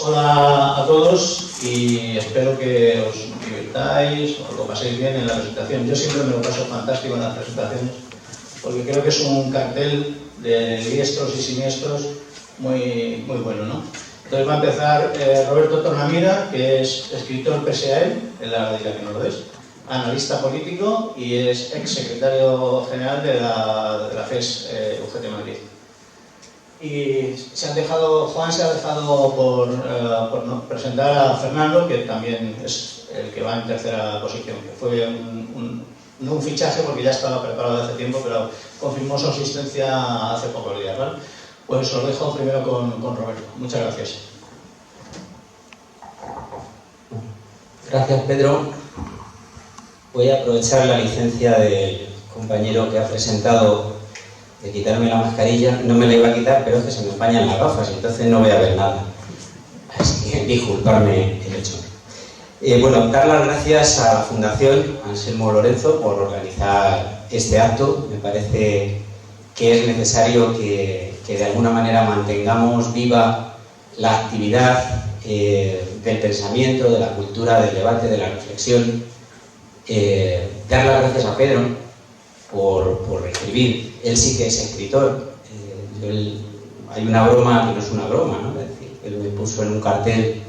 Hola a todos y espero que os divirtáis o lo paséis bien en la presentación. Yo siempre me lo paso fantástico en las presentaciones porque creo que es un cartel de diestros y siniestros muy bueno, ¿no? Entonces va a empezar Roberto Tornamira, que es escritor pese a él, en la diga que no lo es, analista político y es ex secretario general de la FES UGT Madrid. Y Juan se ha dejado por presentar a Fernando, que también es el que va en tercera posición, que fue no un fichaje porque ya estaba preparado de hace tiempo, pero confirmó su asistencia hace pocos días, ¿vale? Pues os dejo primero con Roberto. Muchas gracias. Gracias, Pedro. Voy a aprovechar la licencia del compañero que ha presentado de quitarme la mascarilla. No me la iba a quitar, pero es que se me empañan las gafas y entonces no voy a ver nada. Así que disculparme el hecho. Bueno, dar las gracias a la Fundación Anselmo Lorenzo por organizar este acto. Me parece que es necesario que de alguna manera mantengamos viva la actividad del pensamiento, de la cultura, del debate, de la reflexión. Dar las gracias a Pedro por escribir. Él sí que es escritor. Hay una broma que no es una broma, ¿no? Es decir, él me puso en un cartel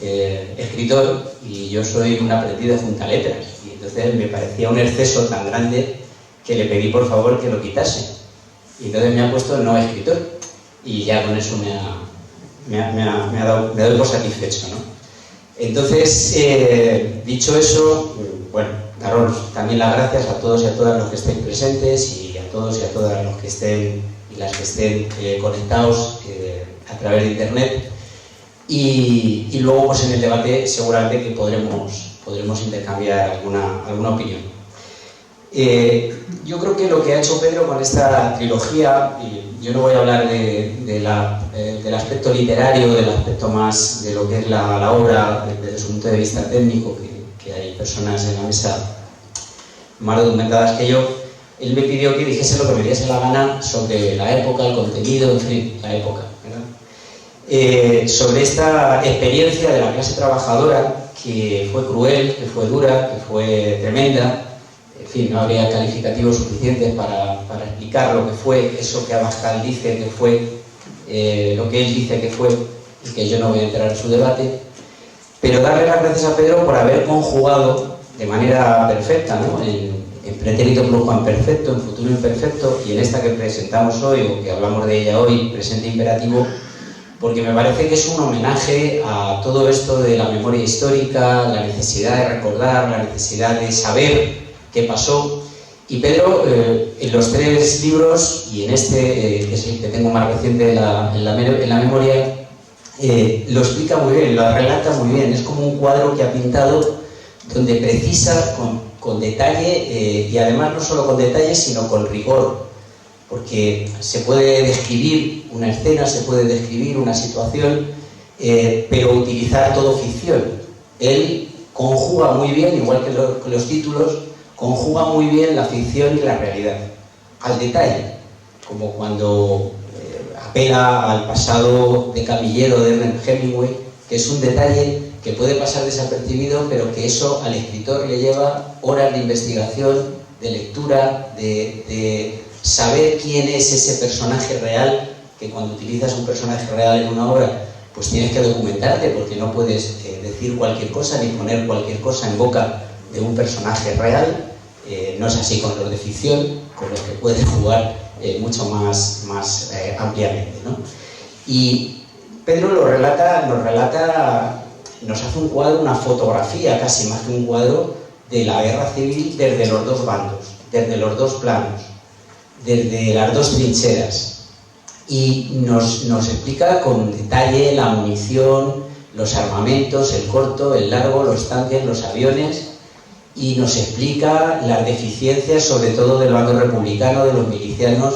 escritor y yo soy un aprendiz de juntaletras. Y entonces me parecía un exceso tan grande que le pedí por favor que lo quitase. Y entonces me ha puesto no escritor. Y ya con eso me doy por satisfecho, ¿no? Entonces, dicho eso, bueno, daros también las gracias a todos y a todas los que estéis presentes y a todos y a todas los que estén y las que estén conectados a través de internet. Y luego, pues en el debate seguramente que podremos intercambiar alguna opinión. Yo creo que lo que ha hecho Pedro con esta trilogía, y yo no voy a hablar del aspecto literario, del aspecto más de lo que es la obra desde su punto de vista técnico, que hay personas en la mesa más documentadas que yo. Él me pidió que dijese lo que me diese la gana sobre la época, el contenido, en fin, la época, ¿verdad? Sobre esta experiencia de la clase trabajadora que fue cruel, que fue dura, que fue tremenda. En fin, no habría calificativos suficientes para explicar lo que fue, eso que Abascal dice que fue, lo que él dice que fue, y que yo no voy a entrar en su debate. Pero darle las gracias a Pedro por haber conjugado de manera perfecta, ¿no? En pretérito plurimperfecto, en futuro imperfecto, y en esta que presentamos hoy, o que hablamos de ella hoy, presente imperativo, porque me parece que es un homenaje a todo esto de la memoria histórica, la necesidad de recordar, la necesidad de saber qué pasó. Y Pedro, en los tres libros, y en este, que es el que tengo más reciente en la memoria, lo explica muy bien, lo relata muy bien. Es como un cuadro que ha pintado donde precisa con detalle, y además no solo con detalle, sino con rigor, porque se puede describir una escena, se puede describir una situación, pero utilizar todo ficción. Él conjuga muy bien, igual que los títulos, conjuga muy bien la ficción y la realidad, al detalle, como cuando apela al pasado de camillero de Ernest Hemingway, que es un detalle que puede pasar desapercibido, pero que eso al escritor le lleva horas de investigación, de lectura, de saber quién es ese personaje real, que cuando utilizas un personaje real en una obra, pues tienes que documentarte, porque no puedes decir cualquier cosa ni poner cualquier cosa en boca de un personaje real. No es así con los de ficción, con los que puedes jugar mucho más ampliamente, ¿no? Y Pedro nos hace un cuadro, una fotografía casi más que un cuadro de la guerra civil desde los dos bandos, desde los dos planos, desde las dos trincheras, y nos explica con detalle la munición, los armamentos, el corto, el largo, los tanques, los aviones, y nos explica las deficiencias, sobre todo del bando republicano, de los milicianos,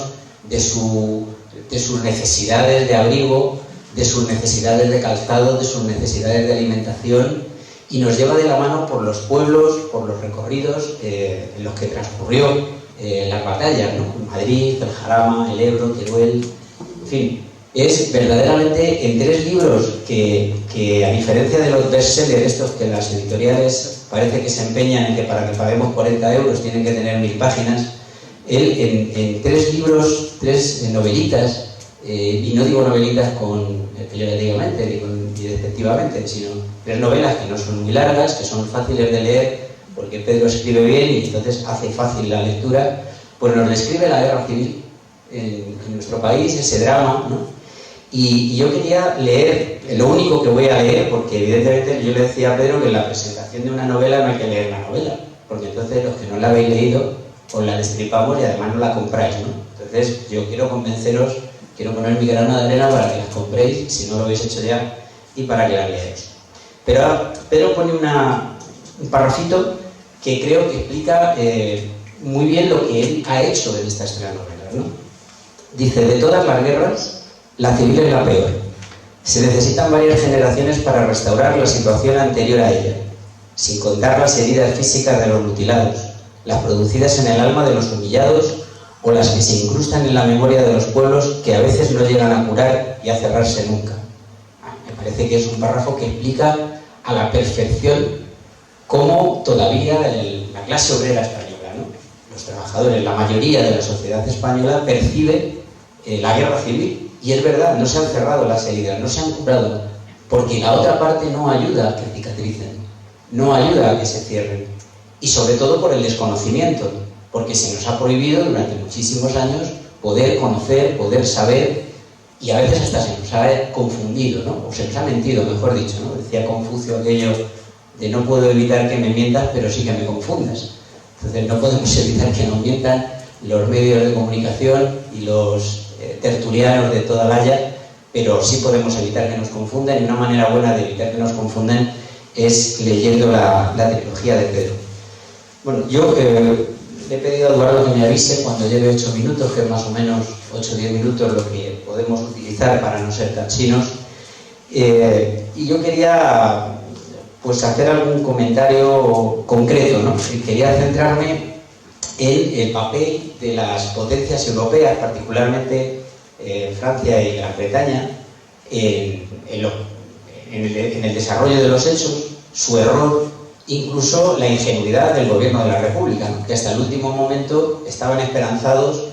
de sus necesidades de abrigo, de sus necesidades de calzado, de sus necesidades de alimentación, y nos lleva de la mano por los pueblos, por los recorridos en los que transcurrió las batallas, ¿no? Madrid, el Jarama, el Ebro, Teruel, en fin. es verdaderamente en 3 libros que a diferencia de los bestsellers estos que las editoriales parece que se empeñan en que para que paguemos 40 euros tienen que tener 1000 páginas, él en 3 libros, 3 novelitas, y no digo novelitas peyorativamente ni despectivamente, sino 3 novelas que no son muy largas, que son fáciles de leer, porque Pedro escribe bien y entonces hace fácil la lectura, pues nos describe la guerra civil en nuestro país, ese drama, ¿no? Y yo quería leer, lo único que voy a leer, porque evidentemente yo le decía a Pedro que en la presentación de una novela no hay que leer la novela, porque entonces los que no la habéis leído os la destripamos y además no la compráis, ¿no? Entonces yo quiero convenceros, quiero poner mi grano de arena para que las compréis, si no lo habéis hecho ya, y para que la leáis. Pero Pedro pone un parrafito que creo que explica muy bien lo que él ha hecho en estas 3 novelas, ¿no? Dice, de todas las guerras, la civil es la peor. Se necesitan varias generaciones para restaurar la situación anterior a ella, sin contar las heridas físicas de los mutilados, las producidas en el alma de los humillados o las que se incrustan en la memoria de los pueblos que a veces no llegan a curar y a cerrarse nunca. Me parece que es un párrafo que explica a la perfección cómo todavía la clase obrera española, ¿no? Los trabajadores, la mayoría de la sociedad española percibe la guerra civil. Y es verdad, no se han cerrado las heridas, no se han curado, porque la otra parte no ayuda a que cicatricen, no ayuda a que se cierren. Y sobre todo por el desconocimiento, porque se nos ha prohibido durante muchísimos años poder conocer, poder saber, y a veces hasta se nos ha confundido, ¿no? O se nos ha mentido, mejor dicho, ¿no? Decía Confucio aquello de no puedo evitar que me mientas, pero sí que me confundas. Entonces no podemos evitar que nos mientan los medios de comunicación y los tertulianos de toda la haya, pero sí podemos evitar que nos confundan, y una manera buena de evitar que nos confundan es leyendo la trilogía de Pedro. Bueno, yo le he pedido a Eduardo que me avise cuando lleve 8 minutos, que es más o menos 8 o 10 minutos lo que podemos utilizar para no ser tan chinos, y yo quería pues hacer algún comentario concreto, ¿no? Y quería centrarme en el papel de las potencias europeas, particularmente Francia y Gran Bretaña, en el desarrollo de los hechos, su error, incluso la ingenuidad del gobierno de la República, ¿no? Que hasta el último momento estaban esperanzados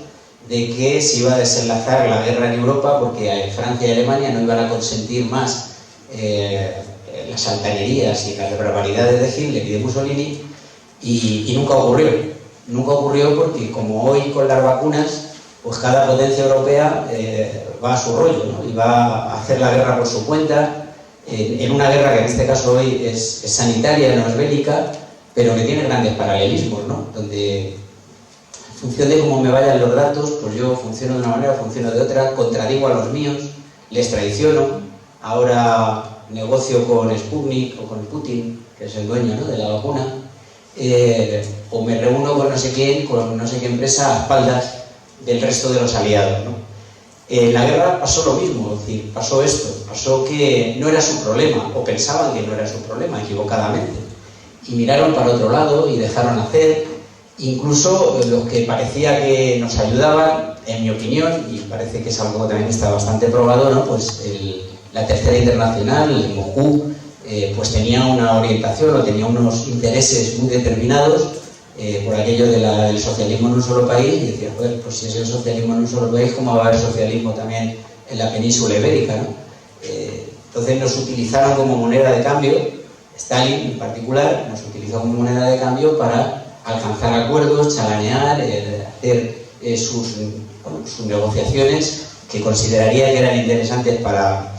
de que se iba a desenlazar la guerra en Europa, porque Francia y Alemania no iban a consentir más las altanerías y las barbaridades de Hitler y de Mussolini, y nunca ocurrió. Nunca ocurrió porque, como hoy con las vacunas, pues cada potencia europea va a su rollo, ¿no? Y va a hacer la guerra por su cuenta, en una guerra que en este caso hoy es sanitaria, no es bélica, pero que tiene grandes paralelismos, ¿no? Donde, en función de cómo me vayan los datos, pues yo funciono de una manera, funciono de otra, contradigo a los míos, les traiciono, ahora negocio con Sputnik o con Putin, que es el dueño, ¿no?, de la vacuna, o me reúno con no sé quién, con no sé qué empresa a espaldas del resto de los aliados, ¿no? En la guerra pasó lo mismo, es decir, pasó esto, pasó que no era su problema, o pensaban que no era su problema, equivocadamente, y miraron para otro lado y dejaron hacer, incluso los que parecía que nos ayudaban, en mi opinión, y parece que es algo que también está bastante probado, ¿no?, pues la Tercera Internacional, el Moscú, pues tenía una orientación o tenía unos intereses muy determinados por aquello del socialismo en un solo país, y decía, joder, pues si es el socialismo en un solo país, ¿cómo va a haber socialismo también en la península ibérica, ¿no? Entonces nos utilizaron como moneda de cambio, Stalin en particular nos utilizó como moneda de cambio para alcanzar acuerdos, chalanear, hacer sus negociaciones que consideraría que eran interesantes para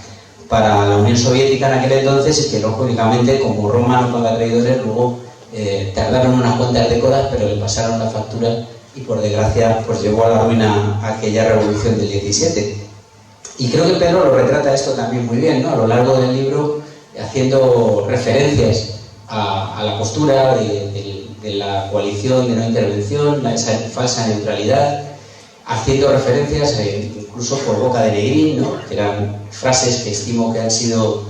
la Unión Soviética en aquel entonces, y que lógicamente, como Roma no paga traidores, luego tardaron unas cuantas décadas, pero le pasaron la factura y por desgracia pues llevó a la ruina aquella revolución del 17. Y creo que Pedro lo retrata esto también muy bien, ¿no?, a lo largo del libro, haciendo referencias a la postura de la coalición de no intervención, esa falsa neutralidad, haciendo referencias incluso por boca de Negrín, ¿no?, que eran frases que estimo que han sido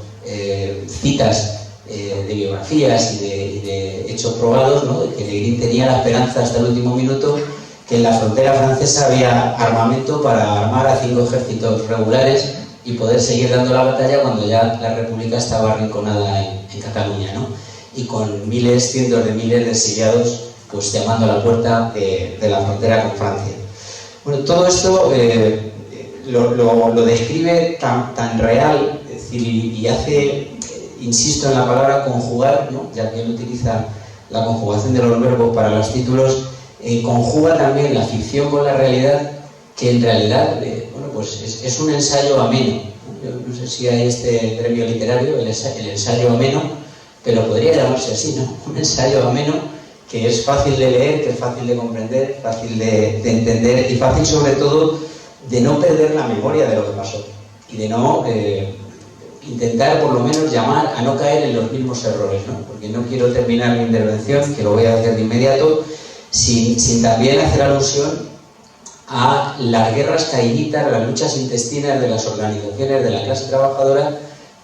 citas de biografías y de hechos probados, ¿no?, de que Negrín tenía la esperanza hasta el último minuto que en la frontera francesa había armamento para armar a 5 ejércitos regulares y poder seguir dando la batalla cuando ya la República estaba arrinconada en Cataluña, ¿no? Y con miles, cientos de miles de exiliados pues llamando a la puerta de la frontera con Francia. Bueno, todo esto lo describe tan real, es decir, y hace, insisto en la palabra conjugar, ¿no? Ya que él utiliza la conjugación de los verbos para los títulos, conjuga también la ficción con la realidad, que en realidad bueno, pues es un ensayo ameno. Yo no sé si hay este premio literario, el ensayo ameno, pero podría llamarse así, ¿no? Un ensayo ameno que es fácil de leer, que es fácil de comprender, fácil de entender y fácil sobre todo de no perder la memoria de lo que pasó y de no intentar por lo menos llamar a no caer en los mismos errores, ¿no? Porque no quiero terminar mi intervención, que lo voy a hacer de inmediato, sin también hacer alusión a las guerras caíditas, las luchas intestinas de las organizaciones de la clase trabajadora,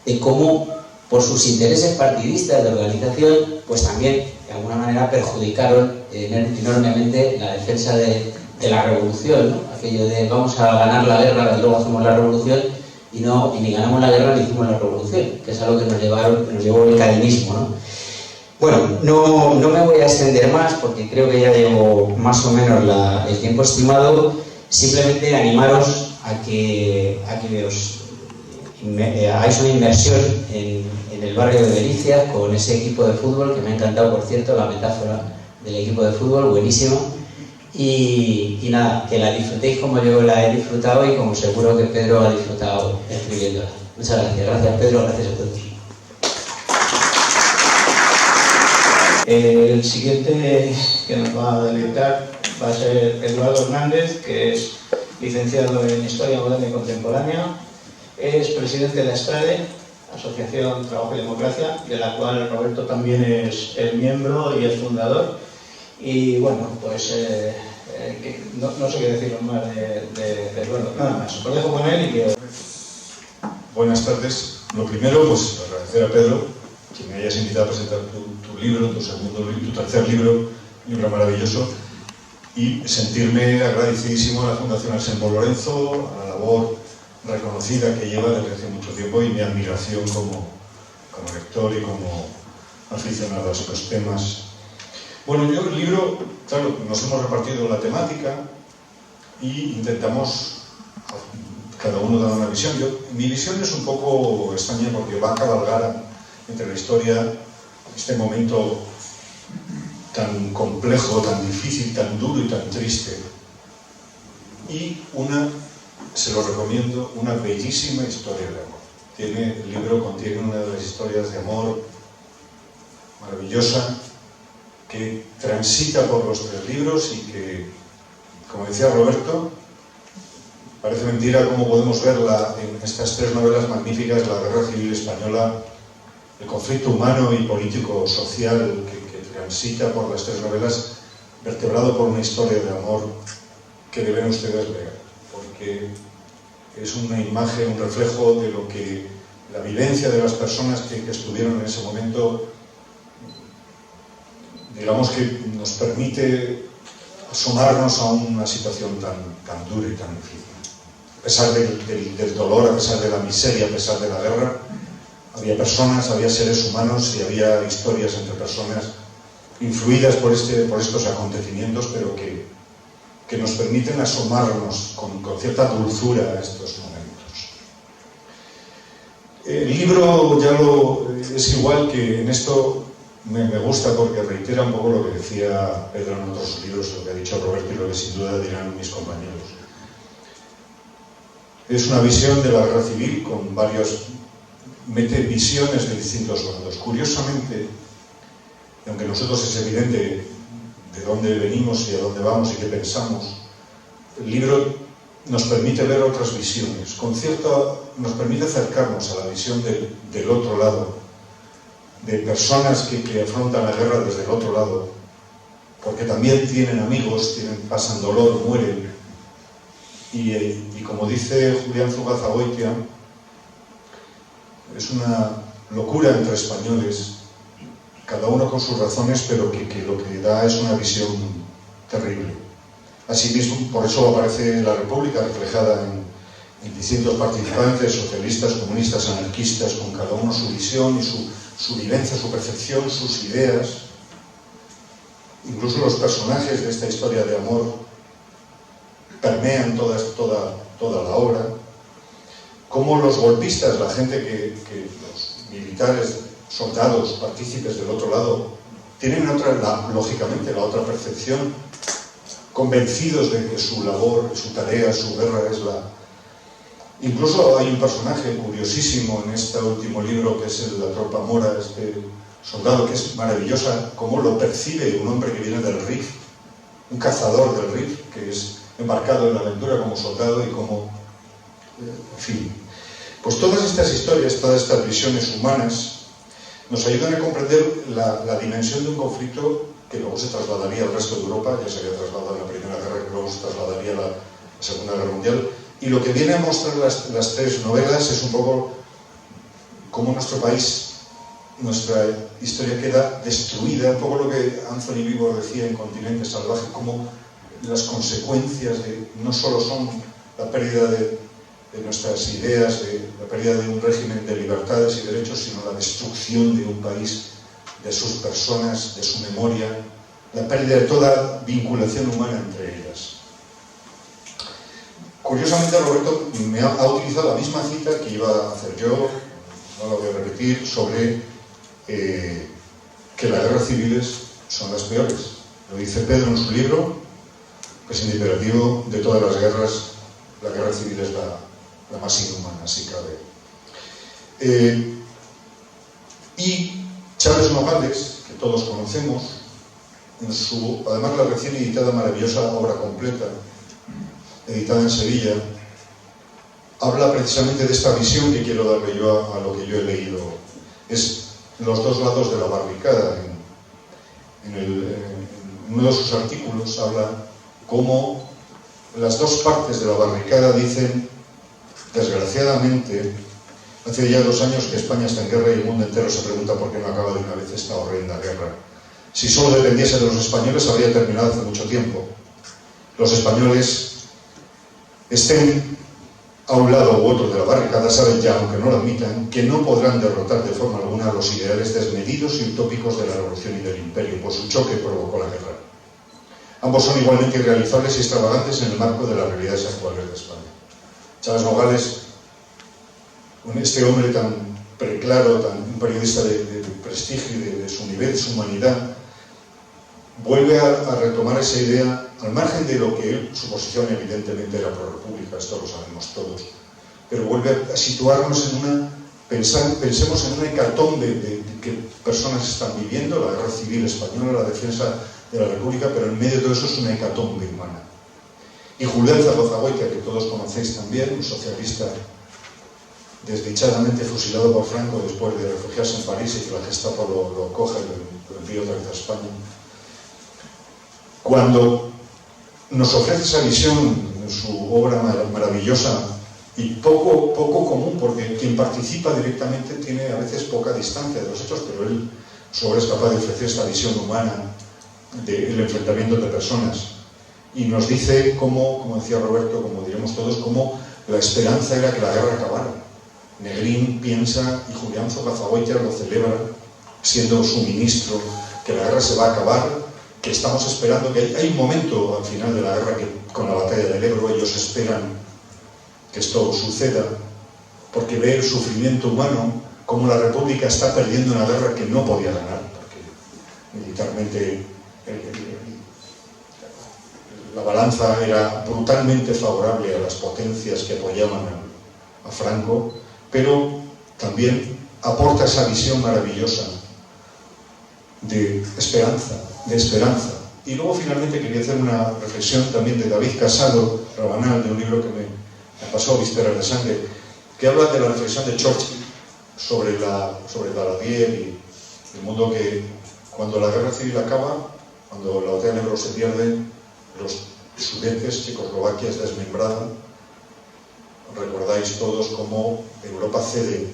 de cómo por sus intereses partidistas de organización, pues también de alguna manera perjudicaron enormemente la defensa de la revolución, ¿no? Aquello de vamos a ganar la guerra y luego hacemos la revolución, y ni ganamos la guerra ni hicimos la revolución, que es algo que nos llevó el cadinismo, ¿no? Bueno, no me voy a extender más porque creo que ya llevo más o menos el tiempo estimado. Simplemente animaros a que hagáis una inversión en el barrio de Delicias con ese equipo de fútbol, que me ha encantado, por cierto, la metáfora del equipo de fútbol, buenísimo. Y nada, que la disfrutéis como yo la he disfrutado y como seguro que Pedro ha disfrutado escribiéndola. Muchas gracias. Gracias, Pedro. Gracias a todos. El siguiente que nos va a deleitar va a ser Eduardo Hernández, que es licenciado en Historia Moderna y Contemporánea, es presidente de la STRADE, Asociación Trabajo y Democracia, de la cual Roberto también es el miembro y el fundador. Y bueno, pues no sé qué decir más de Eduardo, nada más. Os dejo con él y que... Buenas tardes. Lo primero, pues agradecer a Pedro que me hayas invitado a presentar tu libro, tu tercer libro maravilloso, y sentirme agradecidísimo a la Fundación Anselmo Lorenzo, a la labor reconocida que lleva desde hace mucho tiempo y mi admiración como lector y como aficionado a estos temas. Bueno, yo el libro, claro, nos hemos repartido la temática y intentamos cada uno dar una visión. Mi visión es un poco extraña porque va a cabalgar entre la historia, este momento tan complejo, tan difícil, tan duro y tan triste, y se lo recomiendo, una bellísima historia de amor. El libro contiene una de las historias de amor maravillosa que transita por los tres libros y que, como decía Roberto, parece mentira cómo podemos ver en estas tres novelas magníficas la Guerra Civil Española, el conflicto humano y político-social que transita por las tres novelas, vertebrado por una historia de amor que deben ustedes leer, porque es una imagen, un reflejo de lo que la vivencia de las personas que estuvieron en ese momento, digamos que nos permite asomarnos a una situación tan dura y tan difícil. A pesar del dolor, a pesar de la miseria, a pesar de la guerra, había personas, había seres humanos y había historias entre personas influidas por estos acontecimientos, pero que nos permiten asomarnos con cierta dulzura a estos momentos. El libro es igual que en esto me gusta porque reitera un poco lo que decía Pedro en otros libros, lo que ha dicho Roberto y lo que sin duda dirán mis compañeros. Es una visión de la guerra civil con mete visiones de distintos bandos. Curiosamente, aunque nosotros es evidente de dónde venimos y a dónde vamos y qué pensamos, el libro nos permite ver otras visiones, nos permite acercarnos a la visión del otro lado, de personas que afrontan la guerra desde el otro lado, porque también tienen amigos, pasan dolor, mueren, y como dice Julián Zugazagoitia, es una locura entre españoles, cada uno con sus razones, pero que lo que da es una visión terrible. Asimismo, por eso aparece la República reflejada distintos participantes, socialistas, comunistas, anarquistas, con cada uno su visión y su vivencia, su percepción, sus ideas. Incluso los personajes de esta historia de amor permean toda la obra. Cómo los golpistas, la gente los militares, soldados, partícipes del otro lado, tienen lógicamente la otra percepción, convencidos de que su labor, su tarea, su guerra es la... Incluso hay un personaje curiosísimo en este último libro, que es el de la tropa mora, este soldado, que es maravillosa, cómo lo percibe un hombre que viene del Rif, un cazador del Rif, que es embarcado en la aventura como soldado y como... en fin. Pues todas estas historias, todas estas visiones humanas, nos ayudan a comprender la dimensión de un conflicto que luego se trasladaría al resto de Europa, ya se había trasladado en la Primera Guerra, que luego se trasladaría a la Segunda Guerra Mundial. Y lo que viene a mostrar las tres novelas es un poco cómo nuestro país, nuestra historia queda destruida, un poco lo que Anthony Beevor decía en Continente Salvaje, cómo las consecuencias no solo son la pérdida de nuestras ideas, la pérdida de un régimen de libertades y derechos, sino la destrucción de un país, de sus personas, de su memoria, la pérdida de toda vinculación humana entre ellas. Curiosamente, Roberto me ha utilizado la misma cita que iba a hacer yo, no la voy a repetir, sobre que las guerras civiles son las peores. Lo dice Pedro en su libro, que es el imperativo de todas las guerras, la guerra civil es la más inhumana, si cabe. Y Chávez Nogales, que todos conocemos, en su, además la recién editada maravillosa obra completa, editada en Sevilla, habla precisamente de esta visión que quiero darle yo a lo que yo he leído. Es los dos lados de la barricada. En uno de sus artículos habla cómo las dos partes de la barricada dicen, desgraciadamente, hace ya 2 años que España está en guerra y el mundo entero se pregunta por qué no acaba de una vez esta horrenda guerra. Si solo dependiese de los españoles, habría terminado hace mucho tiempo. Los españoles, estén a un lado u otro de la barricada, saben ya, aunque no lo admitan, que no podrán derrotar de forma alguna los ideales desmedidos y utópicos de la revolución y del imperio, pues su choque provocó la guerra. Ambos son igualmente irrealizables y extravagantes en el marco de las realidades actuales de España. Chávez Nogales, este hombre tan preclaro, un periodista de prestigio y de su nivel, de su humanidad, vuelve a retomar esa idea, al margen de lo que su posición evidentemente era pro-república, esto lo sabemos todos, pero vuelve a situarnos en pensemos en una hecatombe de que personas están viviendo, la guerra civil española, la defensa de la República, pero en medio de todo eso es una hecatombe humana. Y Julián Zagoitia, que todos conocéis también, un socialista desdichadamente fusilado por Franco después de refugiarse en París y que la Gestapo lo coge y lo envía otra vez a España. Cuando nos ofrece esa visión en su obra maravillosa y poco común, porque quien participa directamente tiene a veces poca distancia de los hechos, pero su obra es capaz de ofrecer esta visión humana del enfrentamiento de personas. Y nos dice como decía Roberto, como diremos todos, cómo la esperanza era que la guerra acabara. Negrín piensa, y Julián Zagoitia lo celebra, siendo su ministro, que la guerra se va a acabar, que estamos esperando, que hay un momento al final de la guerra que con la batalla del Ebro ellos esperan que esto suceda, porque ve el sufrimiento humano, como la República está perdiendo una guerra que no podía ganar, porque militarmente la balanza era brutalmente favorable a las potencias que apoyaban a Franco, pero también aporta esa visión maravillosa de esperanza. Y luego finalmente quería hacer una reflexión también de David Casado Rabanal, de un libro que me pasó, Vísperas de Sangre, que habla de la reflexión de Churchill sobre Daladier y el mundo que cuando la guerra civil acaba, cuando la batalla del Ebro se pierde, los Sudetes, Checoslovaquia es desmembrada. Recordáis todos cómo Europa cede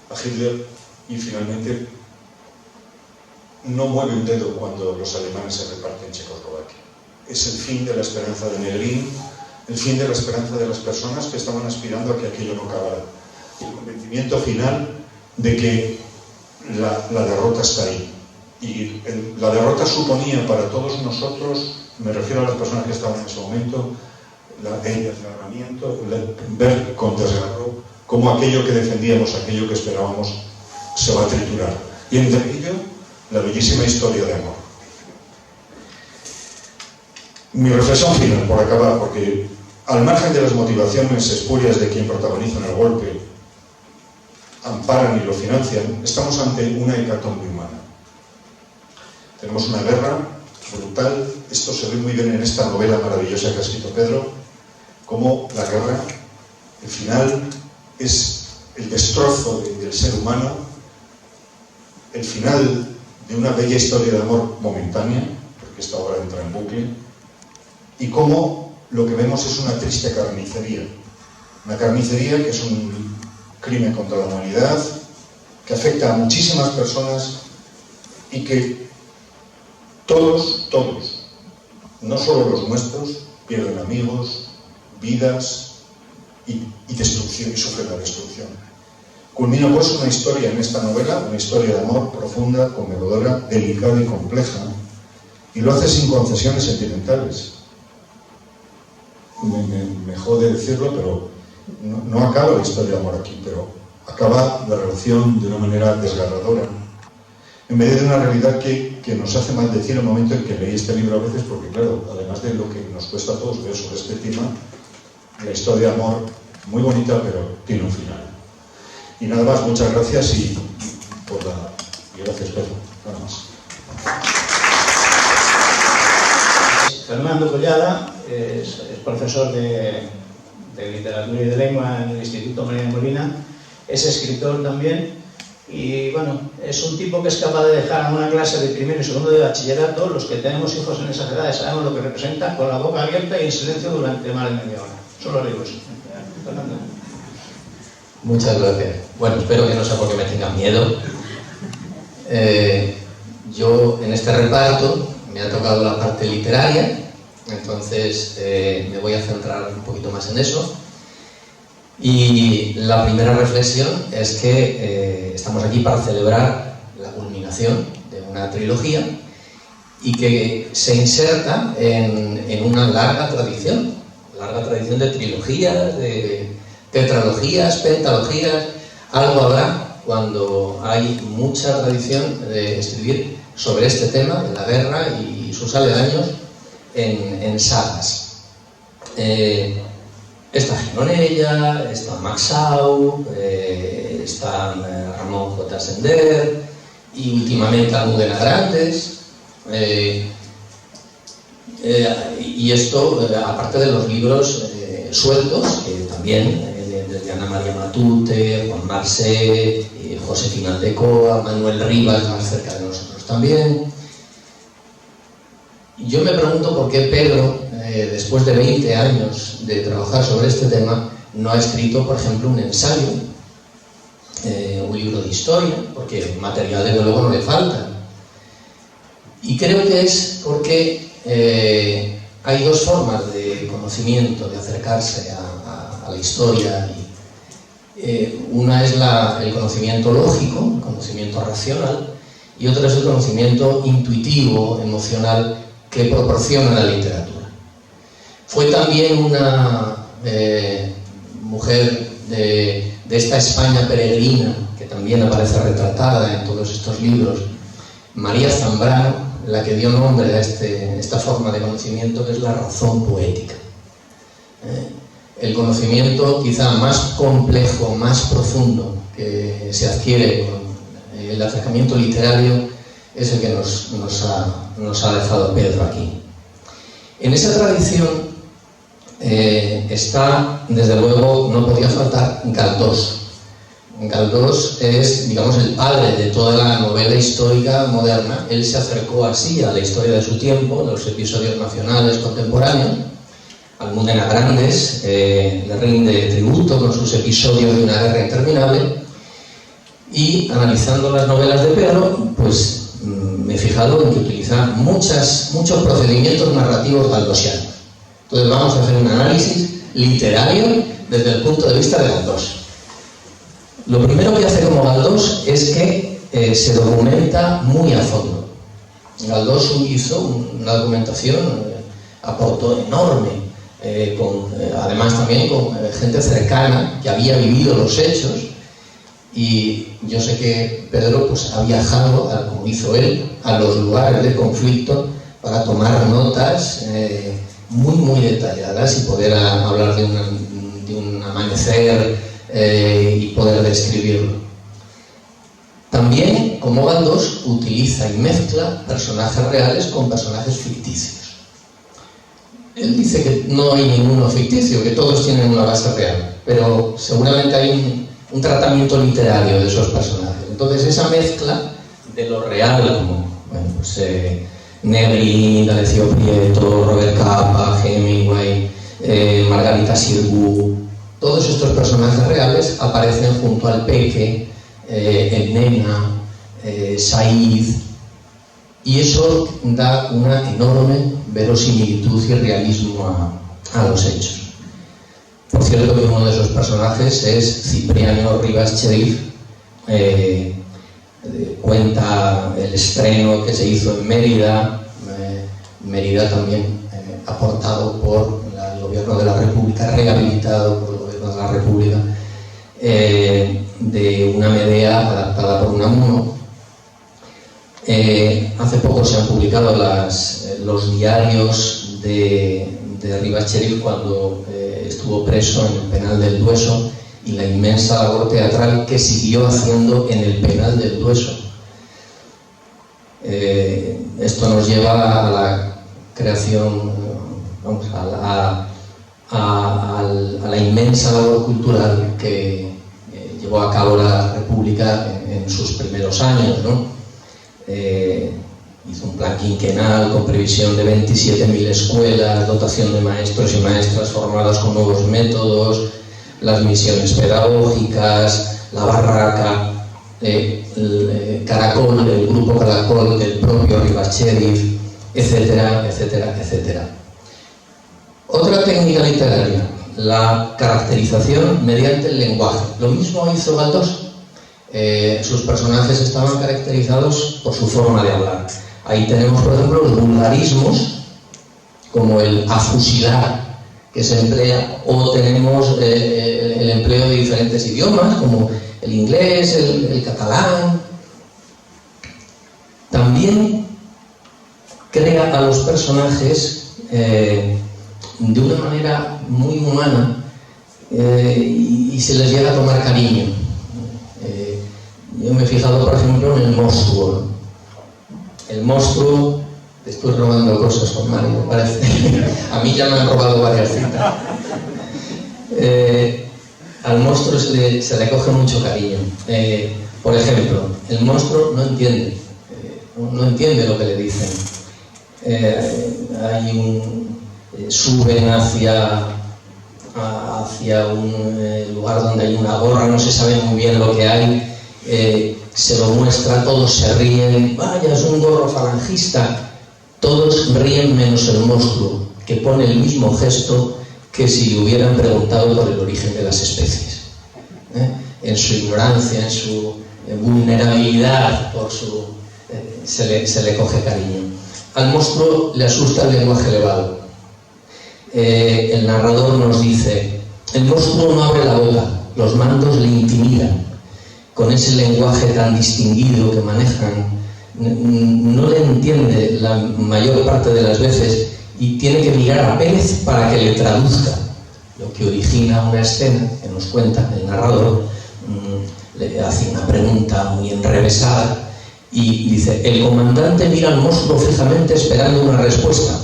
a Hitler y finalmente no mueve un dedo cuando los alemanes se reparten Checoslovaquia. Es el fin de la esperanza de Negrín, el fin de la esperanza de las personas que estaban aspirando a que aquello no acabara. El convencimiento final de que la derrota está ahí. Y la derrota suponía para todos nosotros, me refiero a las personas que estaban en ese momento, el desgarramiento, ver con desgarro cómo aquello que defendíamos, aquello que esperábamos, se va a triturar. Y entre ello, la bellísima historia de amor. Mi reflexión final, por acabar, porque al margen de las motivaciones espurias de quien protagoniza el golpe, amparan y lo financian, estamos ante una hecatombe humana. Tenemos una guerra brutal. Esto se ve muy bien en esta novela maravillosa que ha escrito Pedro, cómo la guerra, el final, es el destrozo del ser humano, el final de una bella historia de amor momentánea, porque esta obra entra en bucle, y cómo lo que vemos es una triste carnicería. Una carnicería que es un crimen contra la humanidad, que afecta a muchísimas personas y que todos, no solo los nuestros, pierden amigos, vidas y destrucción, y sufren la destrucción. Culmina pues una historia en esta novela, una historia de amor profunda, conmovedora, delicada y compleja, y lo hace sin concesiones sentimentales. Me jode decirlo, pero no acaba la historia de amor aquí, pero acaba la relación de una manera desgarradora, en medio de una realidad que nos hace maldecir el momento en que leí este libro a veces, porque claro, además de lo que nos cuesta a todos ver sobre este tema, la historia de amor, muy bonita, pero tiene un final. Y nada más, muchas gracias y gracias, Pedro. Nada más. Fernando Collada es profesor de literatura y de lengua en el Instituto María Molina, es escritor también y bueno, es un tipo que es capaz de dejar a una clase de primero y segundo de bachillerato, los que tenemos hijos en esas edades sabemos lo que representa, con la boca abierta y en silencio durante más de media hora. Solo digo eso. Fernando. Muchas gracias. Bueno, espero que no sea porque me tengan miedo. Yo en este reparto me ha tocado la parte literaria, entonces me voy a centrar un poquito más en eso. Y la primera reflexión es que estamos aquí para celebrar la culminación de una trilogía y que se inserta en una larga tradición de trilogías, de tetralogías, pentalogías. Algo habrá cuando hay mucha tradición de escribir sobre este tema de la guerra y sus aledaños en sagas. Está Gironella, está Maxau, está Ramón J. Sender y últimamente Almudena Grandes. Y esto, aparte de los libros sueltos, que también, desde Ana María Matute, Juan Marsé, Josefina Aldecoa, Manuel Rivas, más cerca de nosotros también. Yo me pregunto por qué Pedro, después de 20 años de trabajar sobre este tema, no ha escrito, por ejemplo, un ensayo, un libro de historia, porque material desde luego no le falta. Y creo que es porque hay dos formas de conocimiento, de acercarse a la historia. Una es el conocimiento lógico, el conocimiento racional, y otra es el conocimiento intuitivo, emocional, que proporciona la literatura. Fue también una mujer de esta España peregrina, que también aparece retratada en todos estos libros, María Zambrano, la que dio nombre a esta forma de conocimiento, que es la razón poética. El conocimiento quizá más complejo, más profundo que se adquiere con el acercamiento literario es el que nos ha dejado Pedro aquí. En esa tradición está, desde luego, no podía faltar Galdós. Galdós es, digamos, el padre de toda la novela histórica moderna. Él se acercó así a la historia de su tiempo, de los episodios nacionales contemporáneos. Almudena Grandes le rinde tributo con sus episodios de una guerra interminable. Y analizando las novelas de Pedro, pues me he fijado en que utiliza muchos procedimientos narrativos galdosianos. Entonces vamos a hacer un análisis literario desde el punto de vista de Galdós. Lo primero que hace como Galdós es que se documenta muy a fondo. Galdós hizo una documentación, aportó enorme, además también con gente cercana que había vivido los hechos, y yo sé que Pedro pues, ha viajado, como hizo él, a los lugares de conflicto para tomar notas muy detalladas y poder hablar de un amanecer y poder describirlo. También, como Galdós, utiliza y mezcla personajes reales con personajes ficticios. Él dice que no hay ninguno ficticio, que todos tienen una base real, pero seguramente hay un tratamiento literario de esos personajes. Entonces, esa mezcla de lo real, como Negri, D'Alessio Prieto, Robert Capa, Hemingway, Margarita Xirgu, todos estos personajes reales aparecen junto al Peque, Elnena, Said, y eso da una enorme verosimilitud y realismo a los hechos. Por cierto, que uno de esos personajes es Cipriano Rivas Cherif. Cuenta el estreno que se hizo en Mérida, Mérida también aportado por el gobierno de la República, rehabilitado por el gobierno de la República, de una Medea adaptada por Unamuno. Hace poco se han publicado los diarios de Rivas Cherif cuando estuvo preso en el penal del Dueso, y la inmensa labor teatral que siguió haciendo en el penal del Dueso. Esto nos lleva a la creación, a la inmensa labor cultural que llevó a cabo la República en sus primeros años, ¿no? Hizo un plan quinquenal con previsión de 27.000 escuelas, dotación de maestros y maestras formados con nuevos métodos, las misiones pedagógicas, la barraca, Caracol, el grupo Caracol del propio Rivas Cherif, etcétera, etcétera, etcétera. Otra técnica literaria, la caracterización mediante el lenguaje. Lo mismo hizo Galdós. Sus personajes estaban caracterizados por su forma de hablar. Ahí tenemos, por ejemplo, los vulgarismos, como el afusilar, que se emplea, o tenemos el empleo de diferentes idiomas, como el inglés, el catalán. También crea a los personajes de una manera muy humana y se les llega a tomar cariño. Yo me he fijado, por ejemplo, en el monstruo. El monstruo, estoy robando cosas con Mario, me parece. A mí ya me han robado varias citas. Al monstruo se le coge mucho cariño. Por ejemplo, el monstruo no entiende lo que le dicen. Suben hacia un lugar donde hay una gorra, no se sabe muy bien lo que hay. Se lo muestra, todos se ríen, vaya, es un gorro falangista. Todos ríen menos el monstruo, que pone el mismo gesto que si le hubieran preguntado por el origen de las especies. En su ignorancia, en su vulnerabilidad, se le coge cariño. Al monstruo le asusta el lenguaje elevado. El narrador nos dice: el monstruo no abre la boca, los mandos le intimidan. Con ese lenguaje tan distinguido que manejan, no le entiende la mayor parte de las veces y tiene que mirar a Pérez para que le traduzca, lo que origina una escena que nos cuenta el narrador. Le hace una pregunta muy enrevesada y dice: el comandante mira al monstruo fijamente esperando una respuesta.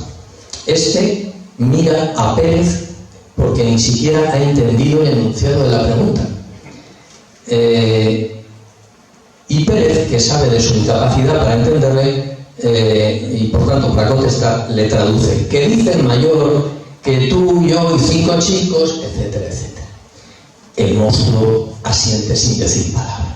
Este mira a Pérez porque ni siquiera ha entendido el enunciado de la pregunta. Y Pérez, que sabe de su incapacidad para entenderle y por tanto para contestar, le traduce: ¿qué dice el mayor? Que tú, yo y 5 chicos, etcétera, etcétera. El monstruo asiente sin decir palabra.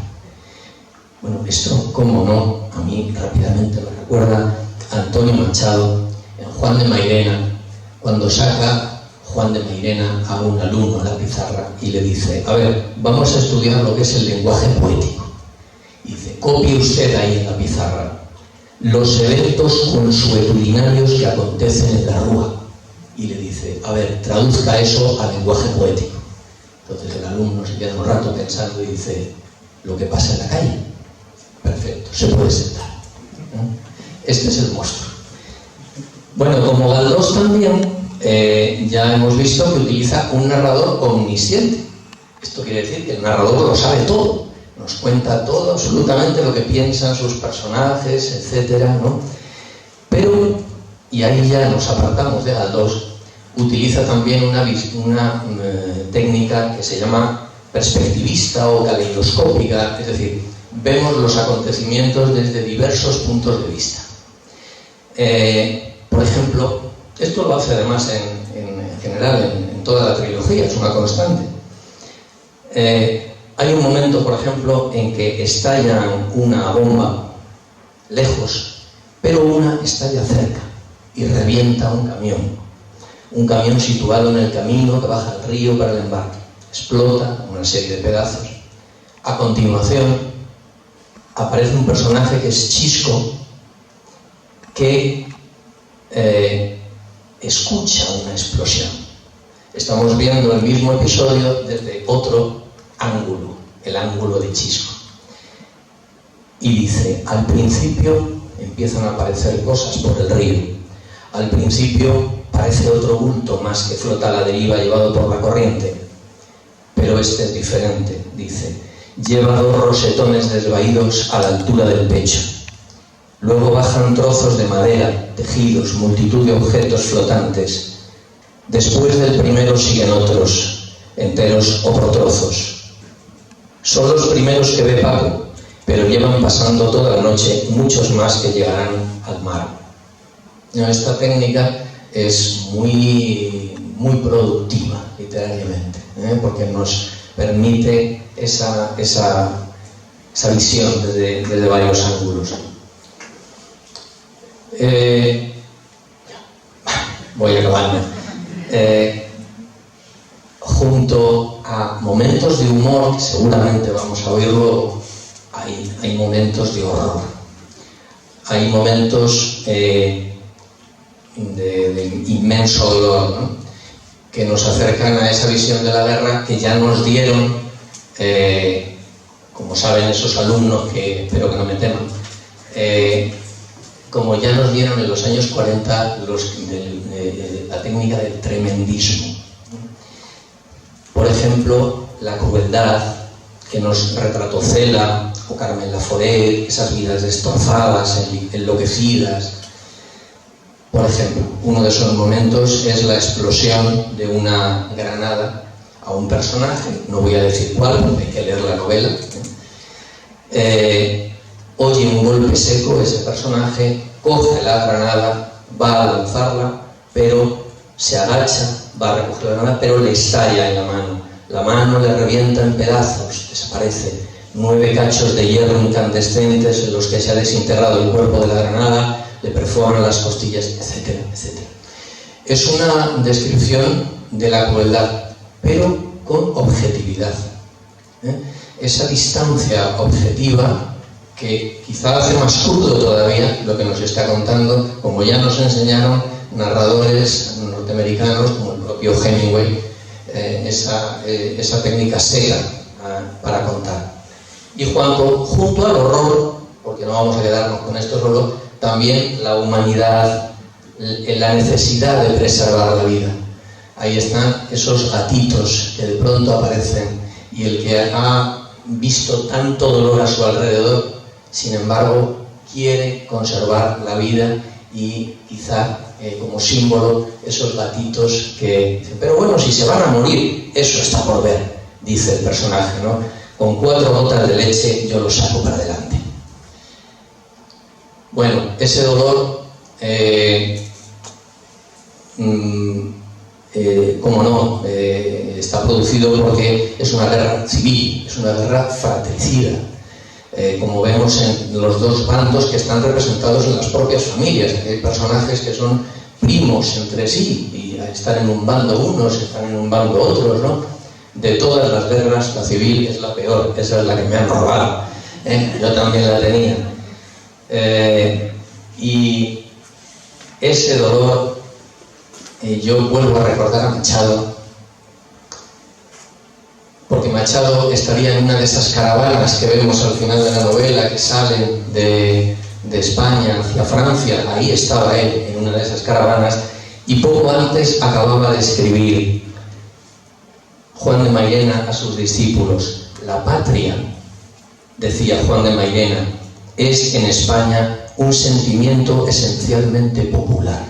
Bueno, esto, cómo no, a mí rápidamente me recuerda a Antonio Machado, en Juan de Mairena, cuando saca Juan de Mairena a un alumno a la pizarra y le dice: a ver, vamos a estudiar lo que es el lenguaje poético. Y dice: copie usted ahí en la pizarra los eventos consuetudinarios que acontecen en la rúa. Y le dice: a ver, traduzca eso al lenguaje poético. Entonces el alumno se queda un rato pensando y dice: lo que pasa en la calle. Perfecto, se puede sentar. Este es el monstruo. Bueno, como Galdós también, ya hemos visto que utiliza un narrador omnisciente. Esto quiere decir que el narrador lo sabe todo, nos cuenta todo, absolutamente lo que piensan sus personajes, etcétera, ¿no? Pero, y ahí ya nos apartamos de Galdós, utiliza también una técnica que se llama perspectivista o caleidoscópica, es decir, vemos los acontecimientos desde diversos puntos de vista. Por ejemplo, esto lo hace además en general en toda la trilogía, es una constante. Hay un momento, por ejemplo, en que estalla una bomba lejos, pero una estalla cerca y revienta un camión situado en el camino que baja al río para el embarque. Explota una serie de pedazos. A continuación aparece un personaje que es Chisco, que escucha una explosión. Estamos viendo el mismo episodio desde otro ángulo, el ángulo de Chisco. Y dice: al principio empiezan a aparecer cosas por el río. Al principio parece otro bulto más que flota a la deriva llevado por la corriente. Pero este es diferente, dice. Lleva 2 rosetones desvaídos a la altura del pecho. Luego bajan trozos de madera, tejidos, multitud de objetos flotantes. Después del primero siguen otros, enteros o por trozos. Son los primeros que ve Paco, pero llevan pasando toda la noche muchos más que llegarán al mar. Esta técnica es muy productiva literariamente, porque nos permite esa visión desde varios ángulos. Voy acabando. Junto a momentos de humor, que seguramente vamos a oírlo, hay momentos de horror. Hay momentos de inmenso dolor, ¿no?, que nos acercan a esa visión de la guerra que ya nos dieron, como saben esos alumnos, que espero que no me teman, como ya nos dieron en los años 40 la técnica del tremendismo. Por ejemplo, la crueldad que nos retrató Cela o Carmen Laforet, esas vidas destrozadas, enloquecidas. Por ejemplo, uno de esos momentos es la explosión de una granada a un personaje, no voy a decir cuál, porque hay que leer la novela. Oye un golpe seco ese personaje, coge la granada, va a lanzarla, pero se agacha, va a recoger la granada, pero le estalla en la mano. La mano le revienta en pedazos, desaparece. 9 cachos de hierro incandescentes en los que se ha desintegrado el cuerpo de la granada, le perforan las costillas, etcétera, etcétera. Es una descripción de la crueldad, pero con objetividad. Esa distancia objetiva que quizá hace más crudo todavía lo que nos está contando, como ya nos enseñaron narradores norteamericanos como el propio Hemingway, esa técnica seca para contar. Y junto al horror, porque no vamos a quedarnos con esto solo, también la humanidad, la necesidad de preservar la vida. Ahí están esos gatitos que de pronto aparecen, y el que ha visto tanto dolor a su alrededor, sin embargo, quiere conservar la vida, y quizá como símbolo esos gatitos que dicen: pero bueno, si se van a morir, eso está por ver, dice el personaje, ¿no? Con 4 gotas de leche yo lo saco para adelante. Bueno, ese dolor, como no, está producido porque es una guerra civil, es una guerra fratricida, como vemos en los 2 bandos que están representados en las propias familias. Hay personajes que son primos entre sí, y están en un bando unos, están en un bando otros, ¿no? De todas las guerras, la civil es la peor, esa es la que me han robado, yo también la tenía. Y ese dolor, yo vuelvo a recordar a Machado, porque Machado estaría en una de esas caravanas que vemos al final de la novela, que salen de España hacia Francia. Ahí estaba él, en una de esas caravanas, y poco antes acababa de escribir Juan de Mairena a sus discípulos: la patria, decía Juan de Mairena, es en España un sentimiento esencialmente popular,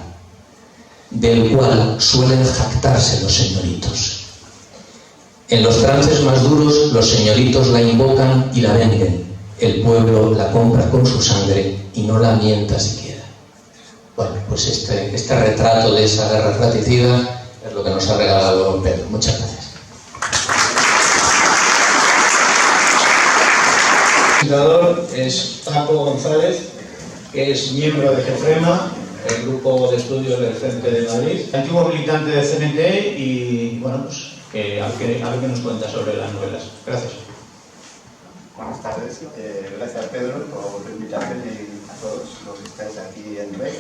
del cual suelen jactarse los señoritos. En los trances más duros, los señoritos la invocan y la venden. El pueblo la compra con su sangre y no la mienta siquiera. Bueno, pues este retrato de esa guerra fratricida es lo que nos ha regalado Pedro. Muchas gracias. El ilustrador es Paco González, que es miembro de GEFREMA, el grupo de estudios del Frente de Madrid, antiguo militante de CNT y, bueno, pues a ver qué nos cuenta sobre las novelas. Gracias. Buenas tardes. Gracias, Pedro, por la invitación y a todos los que estáis aquí en REC.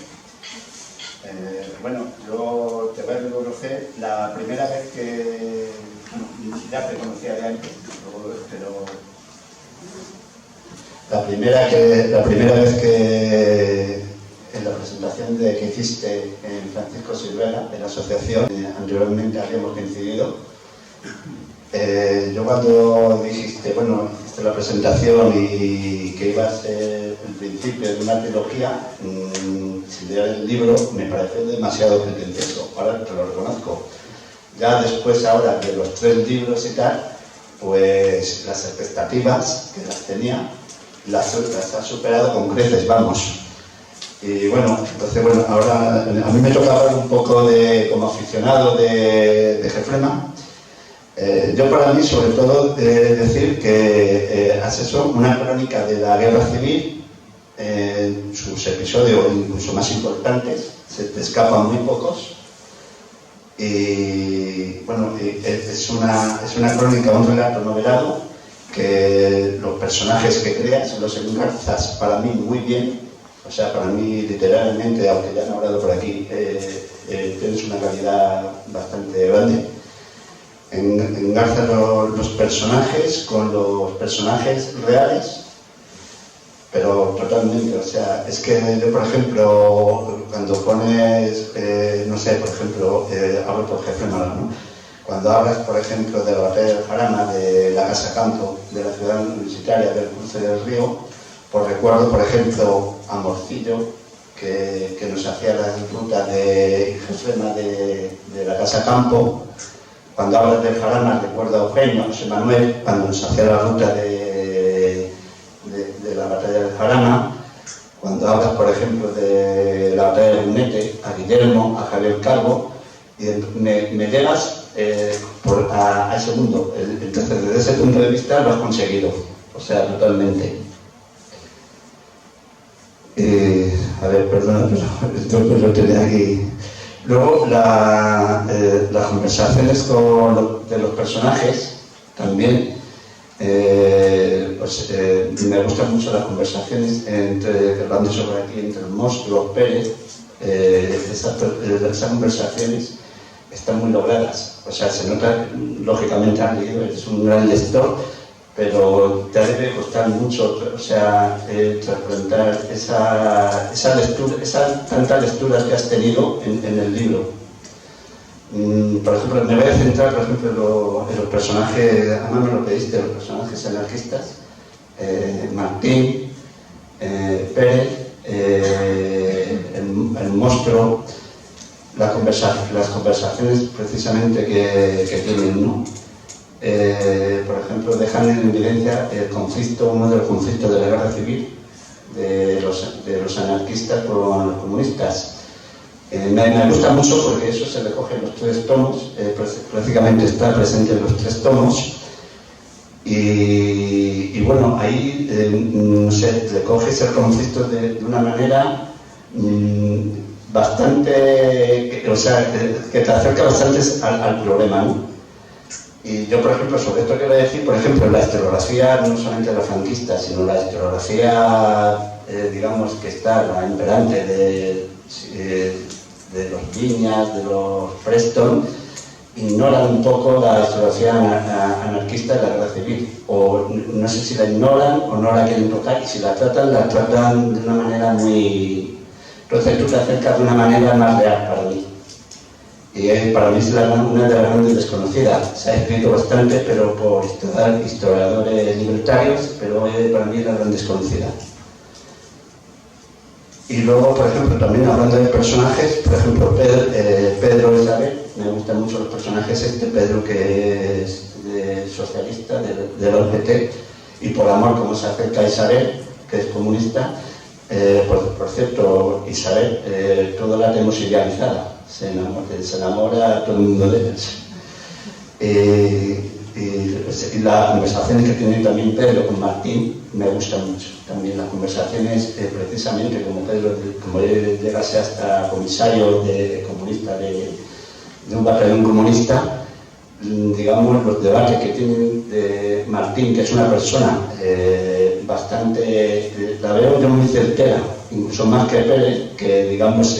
Bueno, yo te voy a reconocer la primera vez que... Bueno, ya te conocía de antes, pero... La primera vez que en la presentación que hiciste en Francisco Silvera, de la asociación, anteriormente habíamos coincidido. Yo cuando dijiste, bueno, hiciste la presentación y que iba a ser el principio de una trilogía, sin leer el libro me pareció demasiado pretencioso. Ahora te lo reconozco. Ya después, ahora de los 3 libros y tal, pues las expectativas que las tenía, las has superado con creces, vamos. Y bueno, entonces, bueno, ahora a mí me toca hablar un poco como aficionado de GEFREMA. Yo para mí, sobre todo, decir que has hecho una crónica de la guerra civil, sus episodios incluso más importantes, se te escapan muy pocos. Y bueno, es una crónica, un relato novelado, que los personajes que creas los engarzas para mí muy bien. O sea, para mí, literalmente, aunque ya han hablado por aquí, tienes una calidad bastante grande. Engarzas los personajes con los personajes reales, pero totalmente. O sea, es que yo, por ejemplo, cuando pones, no sé, por ejemplo, hablo por GEFREMA, ¿no? Cuando hablas, por ejemplo, de la batalla del Jarama, de la Casa Campo, de la ciudad universitaria, del cruce del río, pues recuerdo, por ejemplo, a Morcillo, que nos hacía la ruta de GEFREMA de la Casa Campo. Cuando hablas del Jarama, recuerdo a Eugenio, a José Manuel, cuando nos hacía la ruta de la batalla del Jarama. Cuando hablas, por ejemplo, de la batalla de Lunete, a Guillermo, a Javier Calvo, y me llegas a ese mundo. Entonces, desde ese punto de vista lo has conseguido, o sea, totalmente. A ver, perdona, pero esto lo tenía aquí. Luego, las conversaciones de los personajes también. Me gustan mucho las conversaciones hablando sobre aquí entre el monstruo Pérez. Esas conversaciones están muy logradas. O sea, se nota, lógicamente has leído, eres un gran lector, pero te debe costar mucho, o sea, trasplantar esa lectura, esa tanta lectura que has tenido en el libro. Por ejemplo, me voy a centrar, por ejemplo, en los personajes, además me lo pediste, los personajes anarquistas, Martín, Pérez, el monstruo, las conversaciones precisamente que tienen, ¿no? Por ejemplo, dejan en evidencia uno de los conflictos de la guerra civil de los anarquistas con los comunistas. Me gusta mucho porque eso se recoge en los 3 tomos, prácticamente está presente en los 3 tomos. Y bueno, ahí no sé, recoges el conflicto de una manera bastante, o sea, que te acerca bastante al problema, ¿no? Y yo, por ejemplo, sobre esto quiero decir, por ejemplo, la historiografía no solamente de la franquista, sino la historiografía, digamos, que está la imperante de los Viñas, de los Preston, ignoran un poco la historiografía anarquista de la guerra civil, o no sé si la ignoran o no la quieren tocar, y si la tratan de una manera muy... Entonces tú te acercas de una manera más real para mí. Y para mí es una de las grandes desconocidas. Se ha escrito bastante, pero por historiadores libertarios, pero para mí es la gran desconocida. Y luego, por ejemplo, también hablando de personajes, por ejemplo, Pedro Isabel, me gustan mucho los personajes Pedro, que es socialista, de la UGT, y por amor, como se acerca a Isabel, que es comunista. Por cierto, Isabel, toda la tenemos idealizada, se enamora a todo el mundo de él. Y las conversaciones que tiene también Pedro con Martín me gustan mucho. También las conversaciones, precisamente como Pedro, como él llegase hasta comisario comunista de un batallón comunista, digamos, los debates que tienen de Martín, que es una persona bastante, la veo yo muy certera, incluso más que Pérez, que digamos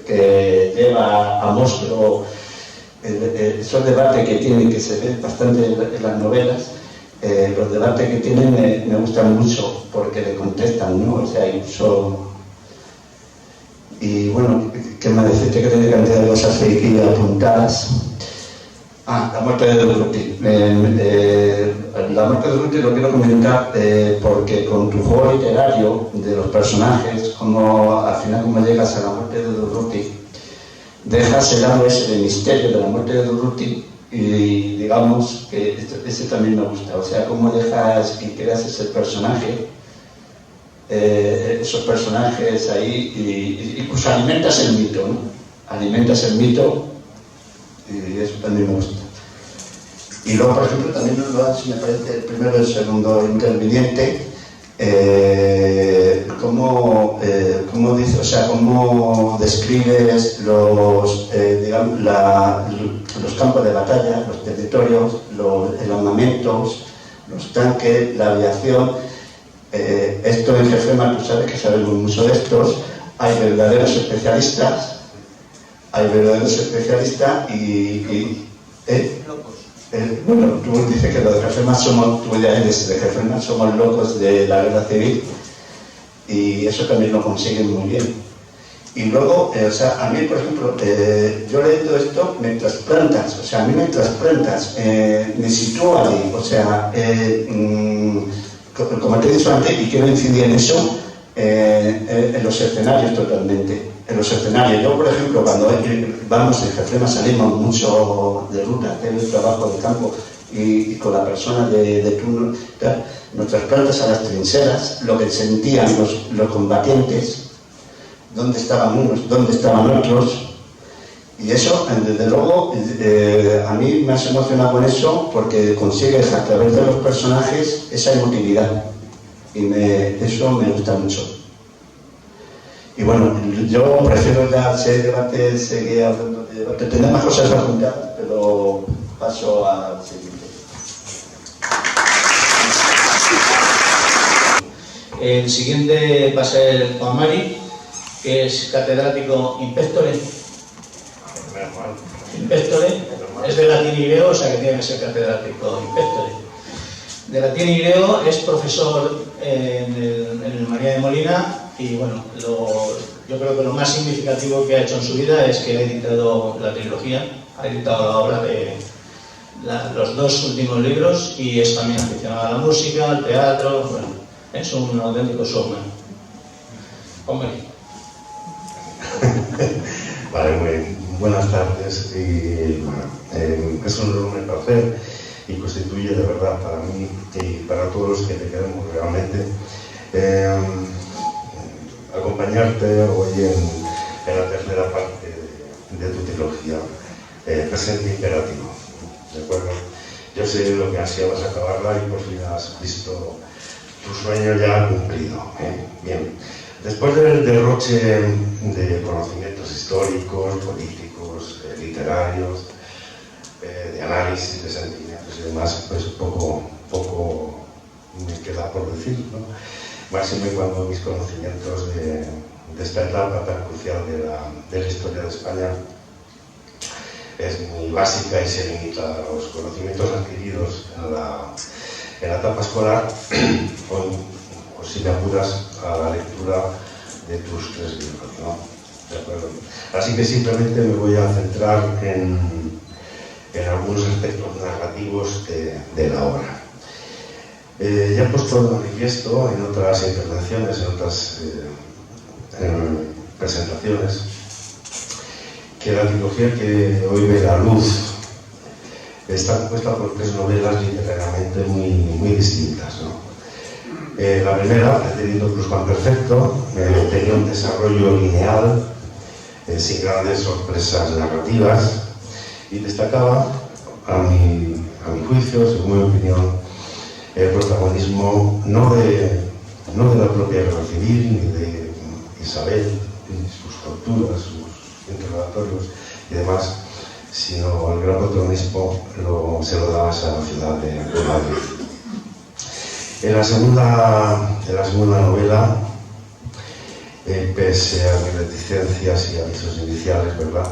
que lleva a monstruo esos debates que tienen, que se ven bastante en las novelas. Los debates que tienen me gustan mucho porque le contestan, ¿no? O sea, incluso... Y bueno, ¿qué me deciste que tenía cantidad de cosas aquí apuntadas? La muerte de Durruti. La muerte de Durruti lo quiero comentar porque con tu juego literario de los personajes, como al final como llegas a la muerte de Durruti, dejas el lado ese de misterio de la muerte de Durruti y digamos que ese también me gusta. O sea, cómo dejas y creas ese personaje, esos personajes ahí y pues alimentas el mito, ¿no? Alimentas el mito y eso también me gusta. Y luego, por ejemplo, también me parece el primero y el segundo interviniente, cómo dice, o sea, cómo describes digamos, los campos de batalla, los territorios, el armamento, los tanques, la aviación. Esto en Jefema, tú sabes que sabemos mucho de estos. Hay verdaderos especialistas bueno, tú dices que los de Jefema tú ya eres de Jefema, somos locos de la guerra civil y eso también lo consiguen muy bien. Y luego, o sea, a mí, por ejemplo, yo leyendo esto me trasplantas, o sea, a mí me trasplantas, me sitúo ahí, o sea, como te he dicho antes, y quiero incidir en eso, en los escenarios totalmente. En los escenarios. Yo, por ejemplo, cuando vamos en Jefema salimos mucho de ruta, hacer el trabajo de campo y con la persona de turno, nos trasplantas a las trincheras, lo que sentían los combatientes, dónde estaban unos, dónde estaban otros. Y eso, desde luego, a mí me has emocionado con eso porque consigues a través de los personajes esa emotividad. Y eso me gusta mucho. Y bueno, yo prefiero ya seguir hablando de debate. Tendré más cosas apuntadas, pero paso al siguiente. El siguiente va a ser Juan Mari, que es catedrático Inspectore. Es de latín y griego, o sea que tiene que ser catedrático Inspectore. De latín y griego es profesor en el María de Molina. Y bueno, yo creo que lo más significativo que ha hecho en su vida es que ha editado la trilogía, ha editado la obra de los dos últimos libros y es también aficionado a la música, al teatro, bueno, es un auténtico showman. Hombre. Vale, muy buenas tardes y bueno, es un enorme placer y constituye de verdad para mí y para todos los que te queremos realmente acompañarte hoy en la tercera parte de tu trilogía, Presente Imperativo, ¿de acuerdo? Yo sé lo que ansiabas acabarla y por fin has visto tu sueño ya cumplido, ¿eh? Bien, Después del derroche de conocimientos históricos, políticos, literarios, de análisis de sentimientos y demás, pues poco me queda por decir, ¿no? Máximo cuando mis conocimientos de esta etapa tan crucial de la historia de España es muy básica y se limita a los conocimientos adquiridos en la etapa escolar o si me apuras a la lectura de tus 3 libros, ¿no? ¿De acuerdo? Así que simplemente me voy a centrar en algunos aspectos narrativos de la obra. Ya he puesto de manifiesto en otras intervenciones, en otras presentaciones, que la trilogía que hoy ve la luz está compuesta por 3 novelas literariamente muy distintas, ¿no? La primera, Pretendito Pluscuamperfecto, tenía un desarrollo lineal, sin grandes sorpresas narrativas, y destacaba, a mi juicio, según mi opinión, el protagonismo no de la propia guerra civil, ni de Isabel, ni sus torturas, sus interrogatorios y demás, sino el gran protagonismo se lo daba a la ciudad de Madrid. En la segunda novela, pese a mis reticencias y avisos iniciales, ¿verdad?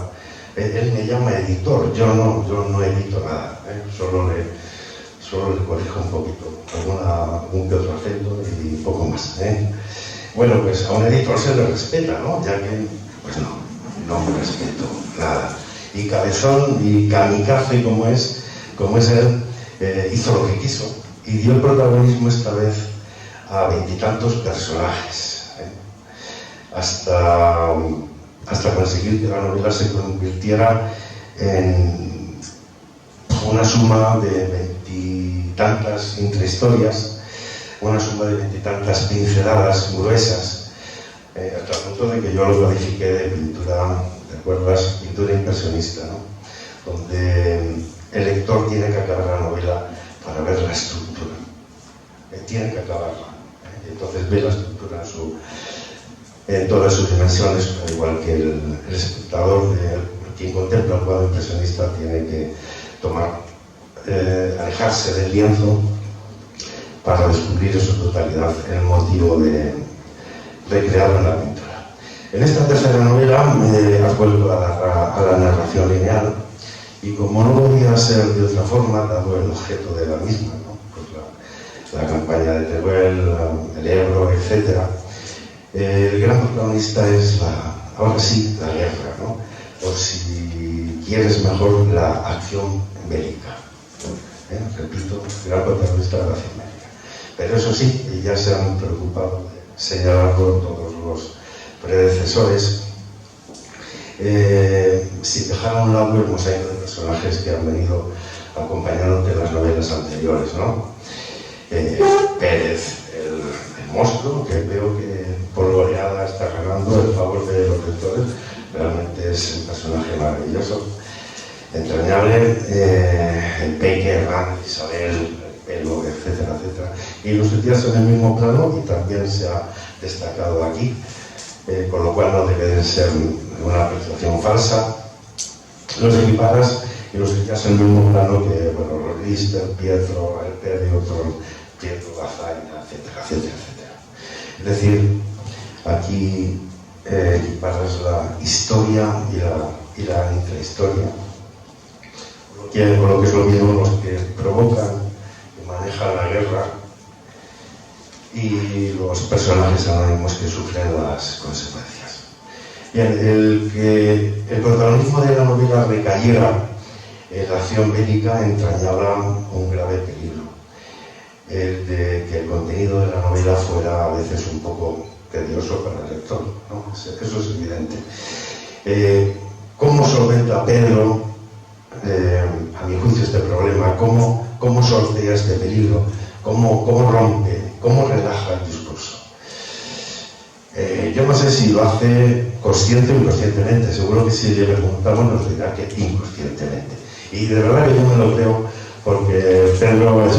Él me llama editor, yo no edito nada, solo le corrijo un poquito, algún que otro acento y poco más. Bueno, pues a un editor se le respeta, ¿no? Ya que, pues no me respeto, nada. Y cabezón y kamikaze como es él, hizo lo que quiso y dio el protagonismo esta vez a 20 y tantos personajes, hasta conseguir que la novela se convirtiera en una suma de 20 y tantas intrahistorias, una suma de 20 y tantas pinceladas gruesas, hasta el punto de que yo lo califiqué de pintura, ¿te acuerdas? Pintura impresionista, ¿no? Donde el lector tiene que acabar la novela para ver la estructura, tiene que acabarla, entonces ve la estructura en todas sus dimensiones, al igual que el espectador, quien contempla el cuadro impresionista, tiene que alejarse del lienzo para descubrir en su totalidad el motivo de recrearlo en la pintura. En esta tercera novela me vuelto a la narración lineal y como no podía ser de otra forma, dado el objeto de la misma, ¿no? Pues la campaña de Teruel, el Ebro, etc., el gran protagonista es ahora sí, la guerra, ¿no? O si quieres mejor, la acción bélica. Repito, el gran protagonista de la acción bélica. Pero eso sí, ya se han preocupado de señalarlo todos los predecesores. Sin dejar a un lado el mosaico de personajes que han venido acompañándote en las novelas anteriores, ¿no? Pérez, el monstruo, que veo que por goleada está ganando el favor de los lectores, realmente es un personaje maravilloso, entrañable, el Peque, Hernández, Isabel, el pelo, etcétera, etcétera. Y los sitios en el mismo plano y también se ha destacado aquí, con lo cual no debe de ser una percepción falsa. Los equiparas y los sitios en el mismo plano que, bueno, los Lister, Pietro, el Periodo, Pietro, Bazaina, etcétera, etcétera, etcétera. Es decir, aquí equiparas la historia y la intrahistoria, con lo que es lo mismo los que provocan y manejan la guerra y los personajes anónimos que sufren las consecuencias. Bien, el protagonismo de la novela recayera en la acción bélica entrañaba un grave peligro, el de que el contenido de la novela fuera a veces un poco tedioso para el lector, ¿no? Eso es evidente. ¿Cómo solventa Pedro, a mi juicio, este problema? ¿Cómo sortea este peligro? ¿Cómo rompe? ¿Cómo relaja el discurso? Yo no sé si lo hace consciente o inconscientemente. Seguro que si le preguntamos nos dirá que inconscientemente. Y de verdad que yo me lo creo, porque Pedro es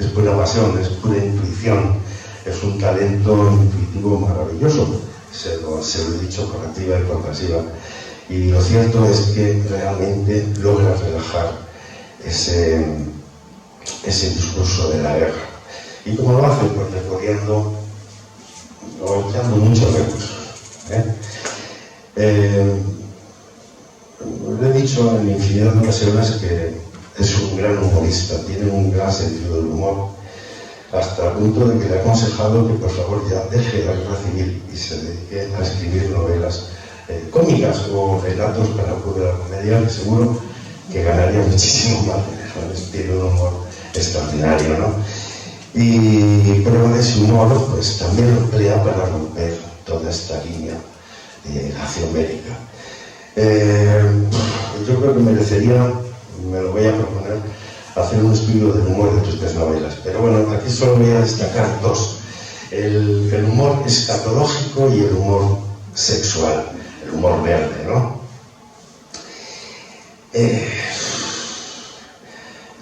pura pasión, es pura intuición, es un talento intuitivo maravilloso, se lo he dicho con activa y compasiva. Y lo cierto es que realmente logra relajar ese discurso de la guerra. ¿Y cómo lo hace? Pues recurriendo o echando muchos recursos. Le he dicho en infinidad de ocasiones que es un gran humorista, tiene un gran sentido del humor, hasta el punto de que le he aconsejado que por favor ya deje la guerra civil y se dedique a escribir novelas cómicas o relatos para el club de la comedia, que seguro que ganaría muchísimo más dinero. Tiene un humor extraordinario, ¿no? Y prueba de su humor, pues también lo emplea para romper toda esta línea de acción bélica. Yo creo que merecería, me lo voy a proponer, hacer un estudio del humor de tus tres novelas. Pero bueno, aquí solo voy a destacar dos. El humor escatológico y el humor sexual, el humor verde, ¿no?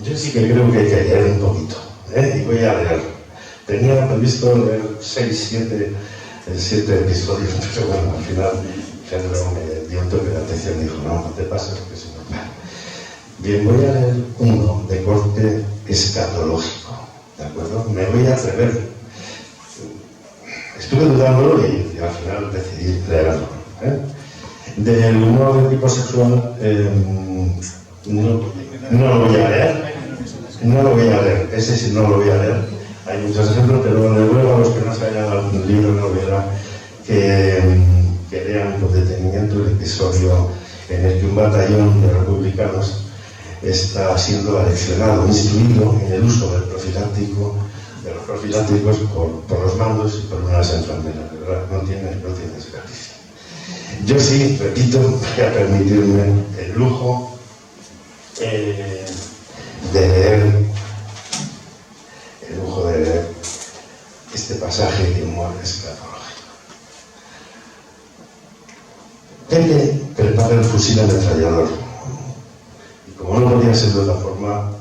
Yo sí que creo que hay que leer un poquito, y voy a leer. Tenía previsto leer 7 episodios, pero bueno, al final Pedro me dio un toque de atención y dijo, no te pases, que si no. Bien, voy a leer uno de corte escatológico, ¿de acuerdo? Me voy a atrever. Estuve dudándolo y al final decidí leerlo. Del humor de tipo sexual, no lo voy a leer. No lo voy a leer, ese sí no lo voy a leer. Hay muchos ejemplos, pero le ruego a los que no se hayan dado un libro de novela que lean con detenimiento el episodio en el que un batallón de republicanos está siendo aleccionado, instruido en el uso del profiláctico, de los profilácticos por los mandos y por unas enfermeras, ¿verdad? No tiene desperdicio. Yo sí, repito, voy a permitirme el lujo de leer este pasaje de humor escatológico. Pepe prepara el fusil ametrallador y como no podía ser de otra forma,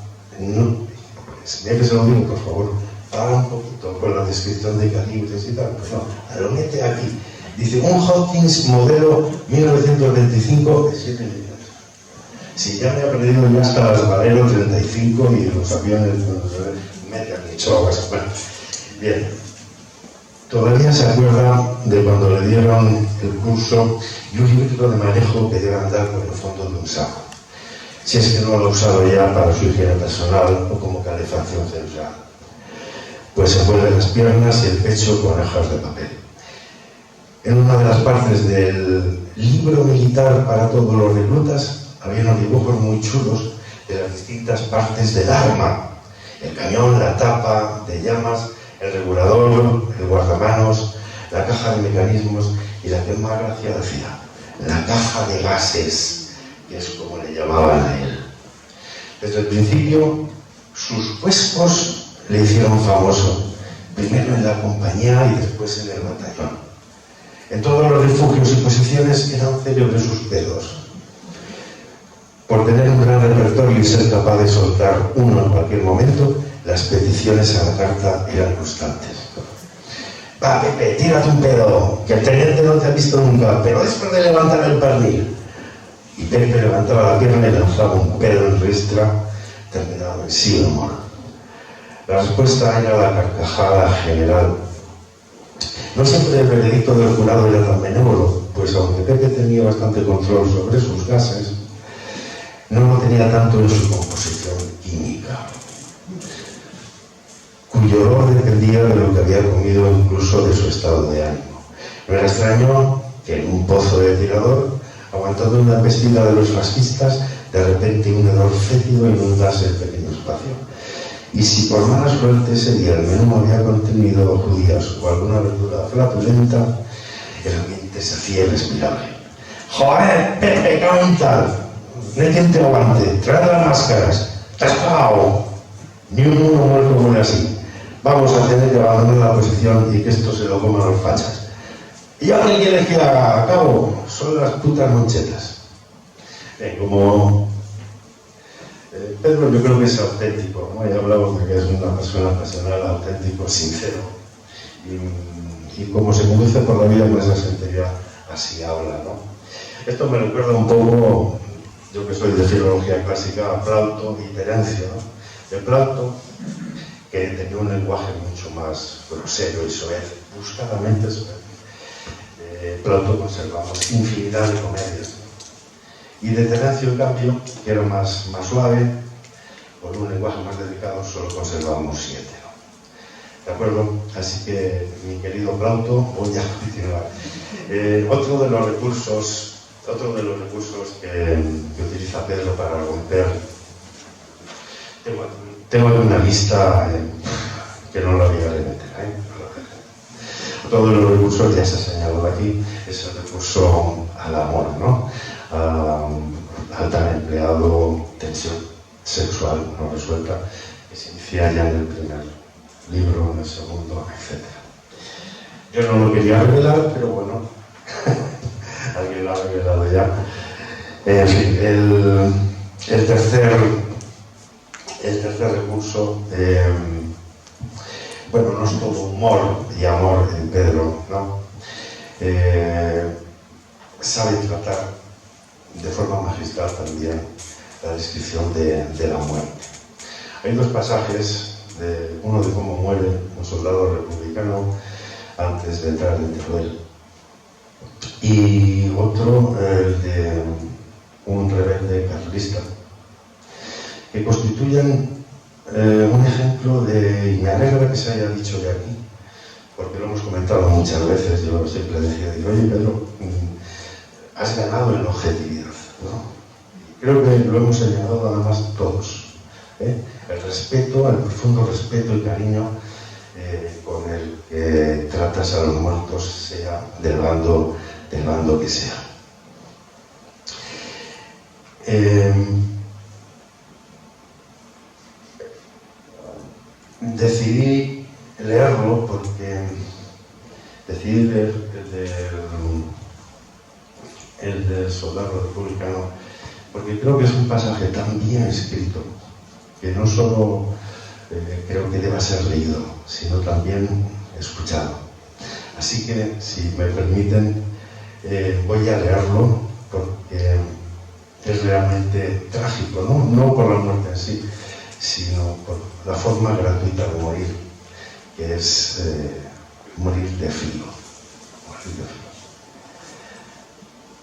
ya que se lo digo, por favor, para un poquito con la descripción de calibres y tal, pues no, lo mete aquí. Dice, un Hawkins modelo 1925 de 7 milímetros. Si ya me he aprendido ya hasta las Valero 35 y los aviones, mete aquí chovas. Bueno, bien. Todavía se acuerda de cuando le dieron el curso y un libro de manejo que debe andar por el fondo de un saco. Si es que no lo ha usado ya para su higiene personal o como calefacción central. Pues se envuelve las piernas y el pecho con hojas de papel. En una de las partes del libro militar para todos los reclutas había unos dibujos muy chulos de las distintas partes del arma. El cañón, la tapa de llamas, el regulador, el guardamanos, la caja de mecanismos y la que más gracia decía, la caja de gases, que es como le llamaban a él. Desde el principio, sus puestos le hicieron famoso, primero en la compañía y después en el batallón. En todos los refugios y posiciones eran célebres sus pedos. Por tener un gran repertorio y ser capaz de soltar uno en cualquier momento, las peticiones a la carta eran constantes. Va, Pepe, tírate un pedo, que el teniente no te ha visto nunca, pero después de levantar el pernil. Y Pepe levantaba la pierna y lanzaba un pedo en ristra, terminado en sí humor. La respuesta era la carcajada general. No siempre el veredicto del jurado era tan benévolo, pues aunque Pepe tenía bastante control sobre sus gases, no lo tenía tanto en su composición química, cuyo olor dependía de lo que había comido, incluso de su estado de ánimo. No era extraño que en un pozo de tirador, aguantando una embestida de los fascistas, de repente un hedor fétido inundase el pequeño espacio. Y si por mala suerte ese día el menú había contenido judías o alguna verdura flatulenta, el ambiente se hacía irrespirable. ¡Joder, Pepe, canta! No hay quien te aguante, trae las máscaras, te has pagado. Ni uno muerto muere así. Vamos a tener que abandonar la posición y que esto se lo coman los fachas. ¿Y ahora qué quieres que haga? A cabo, son las putas monchetas. Como Pedro, yo creo que es auténtico, ¿no? Ya hablamos de que es una persona apasionada, auténtico, sincero. y como se conduce por la vida con esa sensibilidad, así habla, ¿no? Esto me recuerda un poco, yo que soy de filología clásica, a Plauto y Terencio, ¿no? De Plauto, que tenía un lenguaje mucho más grosero y soez, buscadamente soez. Plauto conservamos infinidad de comedias, ¿no? Y de Terencio, en cambio, que era más suave, con un lenguaje más delicado, solo conservamos 7, ¿no? ¿De acuerdo? Así que, mi querido Plauto, voy a continuar. Otro de los recursos que utiliza Pedro para romper, tengo aquí una lista que no la llegaré a meter, Otro de los recursos, ya se ha señalado aquí, es el recurso al amor, ¿no? Al tan empleado tensión sexual no resuelta, que se inicia ya en el primer libro, en el segundo, etc. Yo no lo quería revelar, pero bueno, alguien lo ha revelado ya. En fin, el tercer recurso, bueno, no es todo humor y amor en Pedro, ¿no? Sabe tratar de forma magistral también la descripción de la muerte. Hay dos pasajes, uno de cómo muere un soldado republicano antes de entrar en Teruel, y otro el de un rebelde carlista, que constituyen un ejemplo de, y me alegra que se haya dicho de aquí, porque lo hemos comentado muchas veces. Yo siempre decía, oye Pedro, has ganado en objetividad, ¿no? Creo que lo hemos señalado además todos, ¿eh? El respeto, el profundo respeto y cariño con el que tratas a los muertos, sea del bando que sea. Decidí leerlo porque decidí leer el del soldado republicano, porque creo que es un pasaje tan bien escrito que no solo creo que deba ser leído, sino también escuchado. Así que, si me permiten, voy a leerlo porque es realmente trágico, no por la muerte en sí, sino por la forma gratuita de morir, que es morir de frío.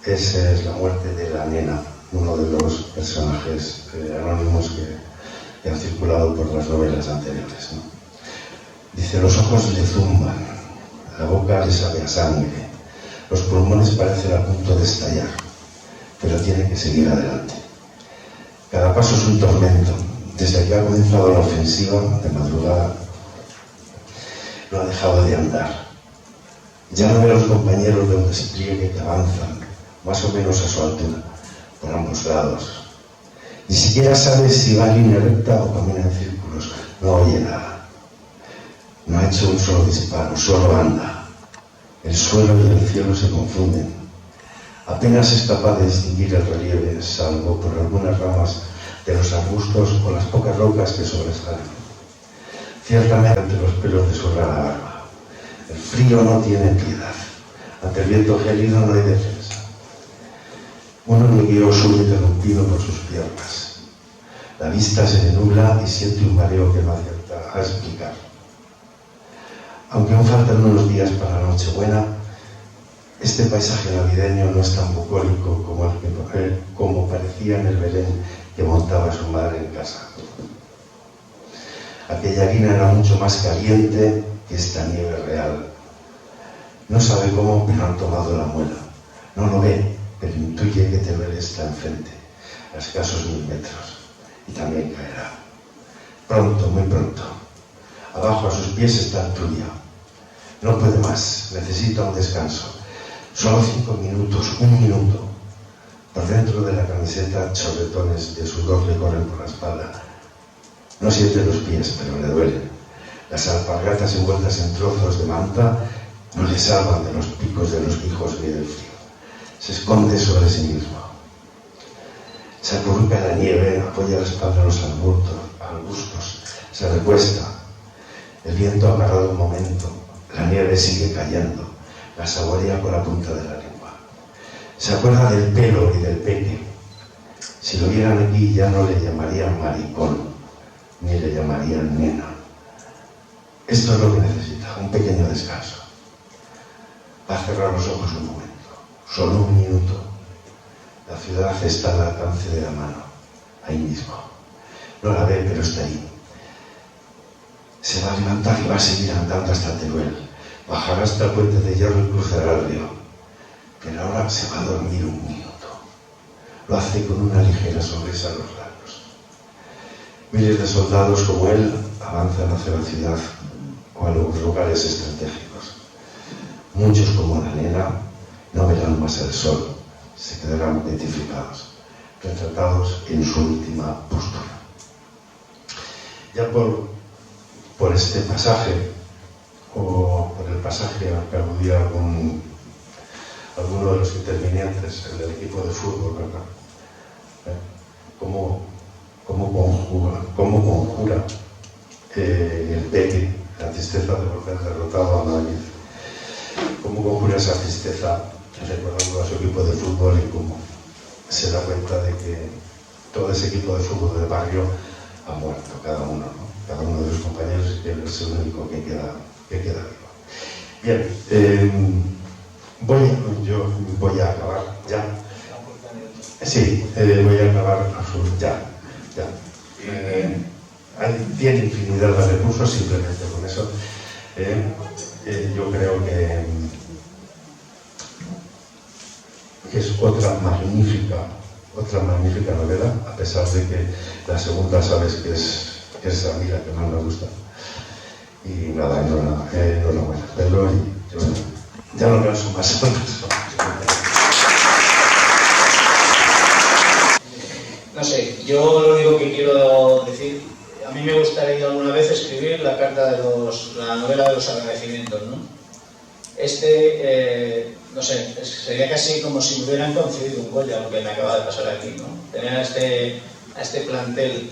Esa es la muerte de la nena, uno de los personajes anónimos que han circulado por las novelas anteriores, ¿no? Dice: los ojos le zumban, la boca le sabe a sangre, los pulmones parecen a punto de estallar, pero tiene que seguir adelante. Cada paso es un tormento. Desde que ha comenzado la ofensiva de madrugada, no ha dejado de andar. Ya no ve a los compañeros de un despliegue que avanzan, más o menos a su altura, por ambos lados. Ni siquiera sabe si va en línea recta o camina en círculos. No oye nada. No ha hecho un solo disparo, solo anda. El suelo y el cielo se confunden. Apenas es capaz de distinguir el relieve, salvo por algunas ramas de los arbustos o las pocas rocas que sobresalen. Ciertamente ante los pelos de su rara barba. El frío no tiene piedad. Ante el viento gélido no hay defensa. Un hormigueo sube interrumpido por sus piernas. La vista se le nubla y siente un mareo que no acierta a explicar. Aunque aún faltan unos días para la Nochebuena, este paisaje navideño no es tan bucólico como parecía en el Belén que montaba su madre en casa. Aquella harina era mucho más caliente que esta nieve real. No sabe cómo, pero han tomado la muela. No lo ve, pero intuye que Teruel está enfrente, a escasos 1000 metros, y también caerá. Pronto, muy pronto. Abajo a sus pies está Turia. No puede más, necesita un descanso. Solo 5 minutos, 1 minuto. Por dentro de la camiseta, chorretones de sudor le corren por la espalda. No siente los pies, pero le duelen. Las alpargatas envueltas en trozos de manta no le salvan de los picos de los guijos y del frío. Se esconde sobre sí mismo. Se acurruca en la nieve, apoya la espalda en los arbustos, se recuesta. El viento ha parado un momento. La nieve sigue cayendo, la saborea con la punta de la lengua. Se acuerda del pelo y del peque. Si lo vieran aquí ya no le llamarían maricón, ni le llamarían nena. Esto es lo que necesita, un pequeño descanso. Va a cerrar los ojos un momento, solo un minuto. La ciudad está al alcance de la mano, ahí mismo. No la ve, pero está ahí. Se va a levantar y va a seguir andando hasta Teruel. Bajará hasta el puente de hierro y cruzará el río. Pero ahora se va a dormir un minuto. Lo hace con una ligera sonrisa en los labios. Miles de soldados como él avanzan hacia la ciudad o a los lugares estratégicos. Muchos como la nena no verán más el sol. Se quedarán petrificados, retratados en su última postura. Ya por este pasaje, o por el pasaje al que aludía alguno de los intervinientes, el del equipo de fútbol, ¿verdad? ¿Cómo conjura el peque la tristeza de volver derrotado a Madrid? ¿Cómo conjura esa tristeza recordando a su equipo de fútbol y cómo se da cuenta de que todo ese equipo de fútbol del barrio ha muerto, cada uno, ¿no? Cada uno de sus compañeros, y que él es el único que queda vivo. Bien, voy a acabar ya. Sí, voy a acabar ya. Tiene infinidad de recursos, simplemente con eso. Yo creo que es otra magnífica novela, a pesar de que la segunda sabes que es a mí la que más me gusta. Y nada, enhorabuena. Pero yo ya no me sumo más. No sé, yo lo único que quiero decir, a mí me gustaría alguna vez escribir la novela de los agradecimientos, ¿no? No sé, sería casi como si me hubieran concedido un Goya, lo que me acaba de pasar aquí, ¿no? Tener a este plantel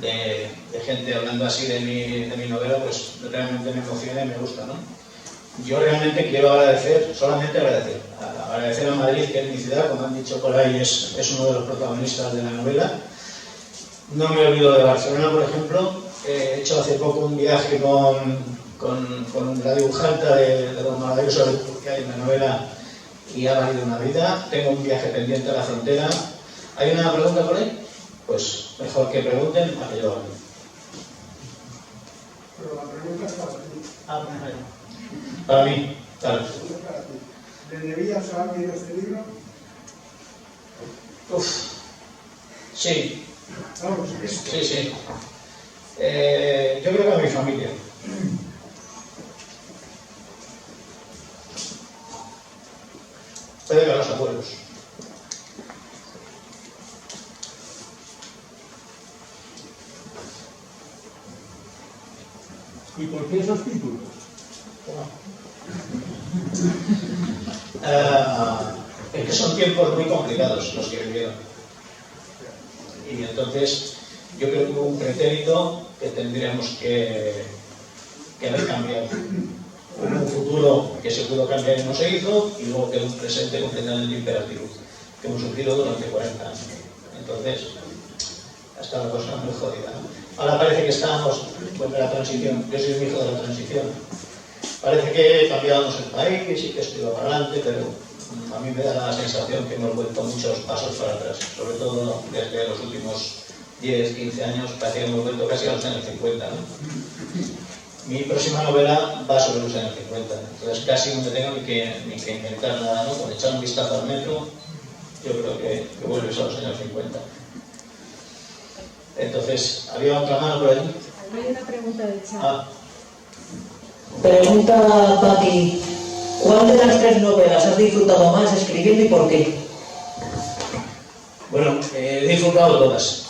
de gente hablando así de mi novela, pues realmente me emociona y me gusta, ¿no? Yo realmente quiero solamente agradecer a Madrid, que es mi ciudad, como han dicho por ahí, es uno de los protagonistas de la novela. No me olvido de Barcelona, por ejemplo. He hecho hace poco un viaje con la dibujanta de lo maravilloso que hay en la novela y ha valido una vida. Tengo un viaje pendiente a la frontera. ¿Hay una pregunta por ahí? Pues mejor que pregunten a que yo hable. Pero la pregunta es para ti. Para mí, claro. ¿Le debías a alguien este libro? Sí. Vamos, esto. Sí. Yo creo que a mi familia. Puede que a los abuelos. ¿Y por qué esos títulos? Es que son tiempos muy complicados los que vivieron. Y entonces yo creo que hubo un pretérito que tendríamos que haber cambiado. Hubo un futuro que se pudo cambiar y no se hizo, y luego quedó un presente completamente imperativo, que hemos sufrido durante 40 años. Entonces, hasta la cosa muy jodida, ¿no? Ahora parece que estamos en la transición. Yo soy un hijo de la transición. Parece que cambiábamos el país y que esto iba para adelante, pero a mí me da la sensación que hemos vuelto muchos pasos para atrás, sobre todo desde los últimos 10, 15 años. Parece que hemos vuelto casi a los años 50, ¿no? Mi próxima novela va sobre los años 50, entonces casi no me tengo ni que inventar nada, ¿no? Con echar un vistazo al metro, yo creo que vuelves a los años 50. Entonces, ¿había otra mano por allí? Hay una pregunta del chat. Pregunta Paqui, ¿cuál de las tres novelas has disfrutado más escribiendo y por qué? Bueno, he disfrutado todas.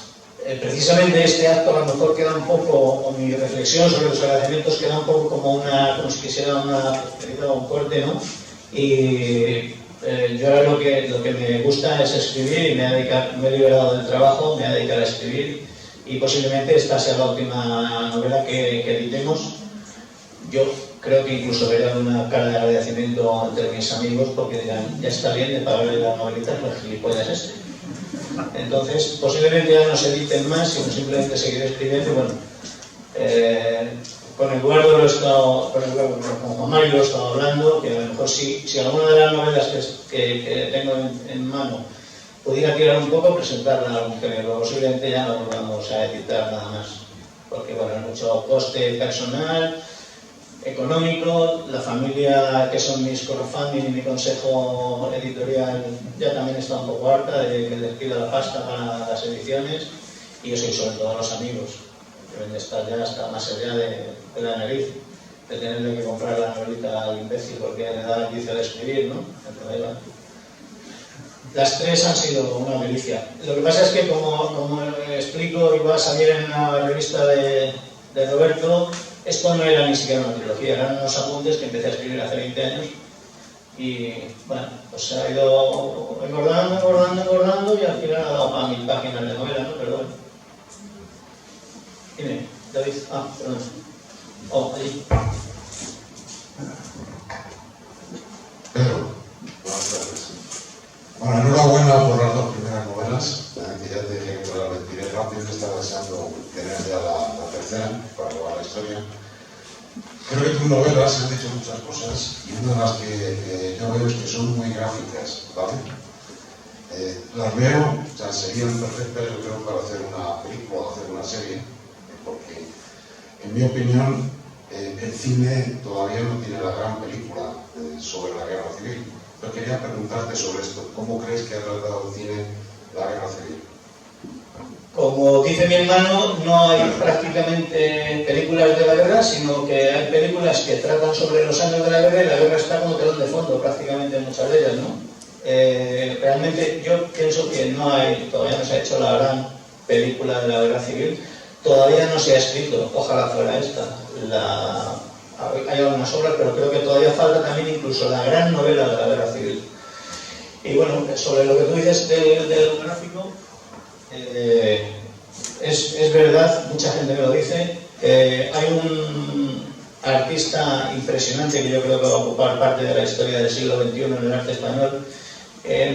Precisamente este acto a lo mejor queda un poco, o mi reflexión sobre los agradecimientos queda un poco como si quisiera un corte, ¿no? Y yo ahora lo que me gusta es escribir, y me he liberado del trabajo, me voy a dedicar a escribir, y posiblemente esta sea la última novela que editemos. Yo creo que incluso verán una cara de agradecimiento entre mis amigos porque dirán, ya está bien de pagarle las novelitas los gilipollas este. Entonces, posiblemente ya no se editen más, sino simplemente seguir escribiendo. Bueno, con Eduardo lo he estado, con Juan Mario lo he estado hablando, que a lo mejor si alguna de las novelas que tengo en mano pudiera tirar un poco, presentarla a algún género. Posiblemente ya no volvamos a editar nada más, porque bueno, hay mucho coste personal, económico, la familia que son mis crowdfunding y mi consejo editorial ya también está un poco harta de que les pida la pasta para las ediciones, y eso, y sobre todo los amigos, que deben de estar ya hasta más allá de la nariz, de tenerle que comprar la novelita al imbécil porque le da el vicio de escribir, ¿no? Entonces, bueno, las tres han sido una delicia. Lo que pasa es que, como explico, iba a salir en una revista de Roberto, esto no era ni siquiera una trilogía, eran unos apuntes que empecé a escribir hace 20 años y, bueno, pues se ha ido engordando y al final ha dado para 1000 páginas de novela, ¿no? Pero bueno. Dime, David. Ah, perdón. Oh, allí. Pedro, buenas tardes. Bueno, enhorabuena por las dos primeras novelas. Que ya te dije que te las retiré rápido, que estaba deseando tener ya la tercera para acabar la historia. Creo que tus novelas se han dicho muchas cosas y una de las que yo veo es que son muy gráficas, ¿vale? Las veo, o sea, serían perfectas, yo creo, para hacer una película o hacer una serie, porque, en mi opinión, el cine todavía no tiene la gran película sobre la guerra civil. Yo quería preguntarte sobre esto. ¿Cómo crees que ha tratado el cine la guerra civil? Como dice mi hermano, no hay prácticamente películas de la guerra, sino que hay películas que tratan sobre los años de la guerra y la guerra está como telón de fondo prácticamente en muchas de ellas, ¿no? Realmente yo pienso que todavía no se ha hecho la gran película de la guerra civil, todavía no se ha escrito, ojalá fuera esta. Hay algunas obras, pero creo que todavía falta también incluso la gran novela de la guerra civil. Y bueno, sobre lo que tú dices del gráfico, es verdad, mucha gente me lo dice. Hay un artista impresionante que yo creo que va a ocupar parte de la historia del siglo XXI en el arte español,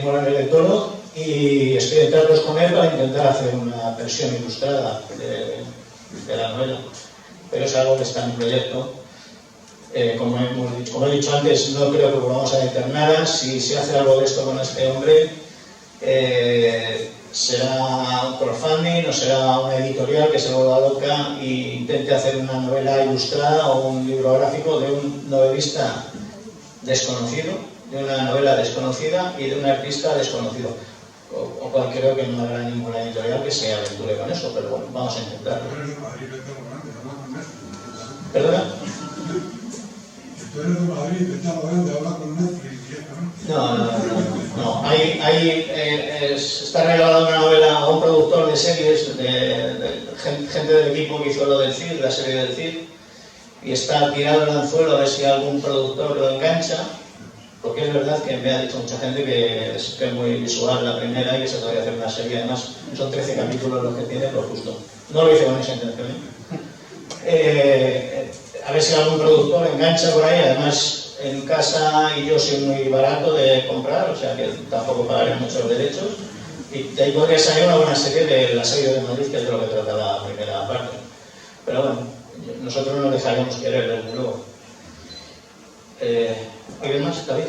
Morán del Toro, y estoy en tratos con él para intentar hacer una versión ilustrada de la novela, pero es algo que está en proyecto. Como he dicho antes, no creo que volvamos a editar nada. Si se hace algo de esto con este hombre, será un crowdfunding o será una editorial que se vuelva loca e intente hacer una novela ilustrada o un libro gráfico de un novelista desconocido, de una novela desconocida y de un artista desconocido. O cual creo que no habrá ninguna editorial que se aventure con eso, pero bueno, vamos a intentarlo. ¿Perdona? Tú eres de Madrid, vete a lo grande, habla con Netflix. No. Está regalada una novela a un productor de series, de gente del equipo que hizo lo del CID, la serie del CID, y está tirado el anzuelo a ver si algún productor lo engancha, porque es verdad que me ha dicho mucha gente que es muy visual la primera y que se podría hacer una serie. Además, son 13 capítulos los que tiene, por justo. No lo hice con esa intención. A ver si algún productor engancha por ahí. Además, en casa y yo soy muy barato de comprar, o sea que tampoco pagaré muchos derechos. Y de ahí podría salir una buena serie de La serie de Madrid, que es de lo que trata la primera parte. Pero bueno, nosotros no dejaremos querer, desde luego. ¿Alguien más, David?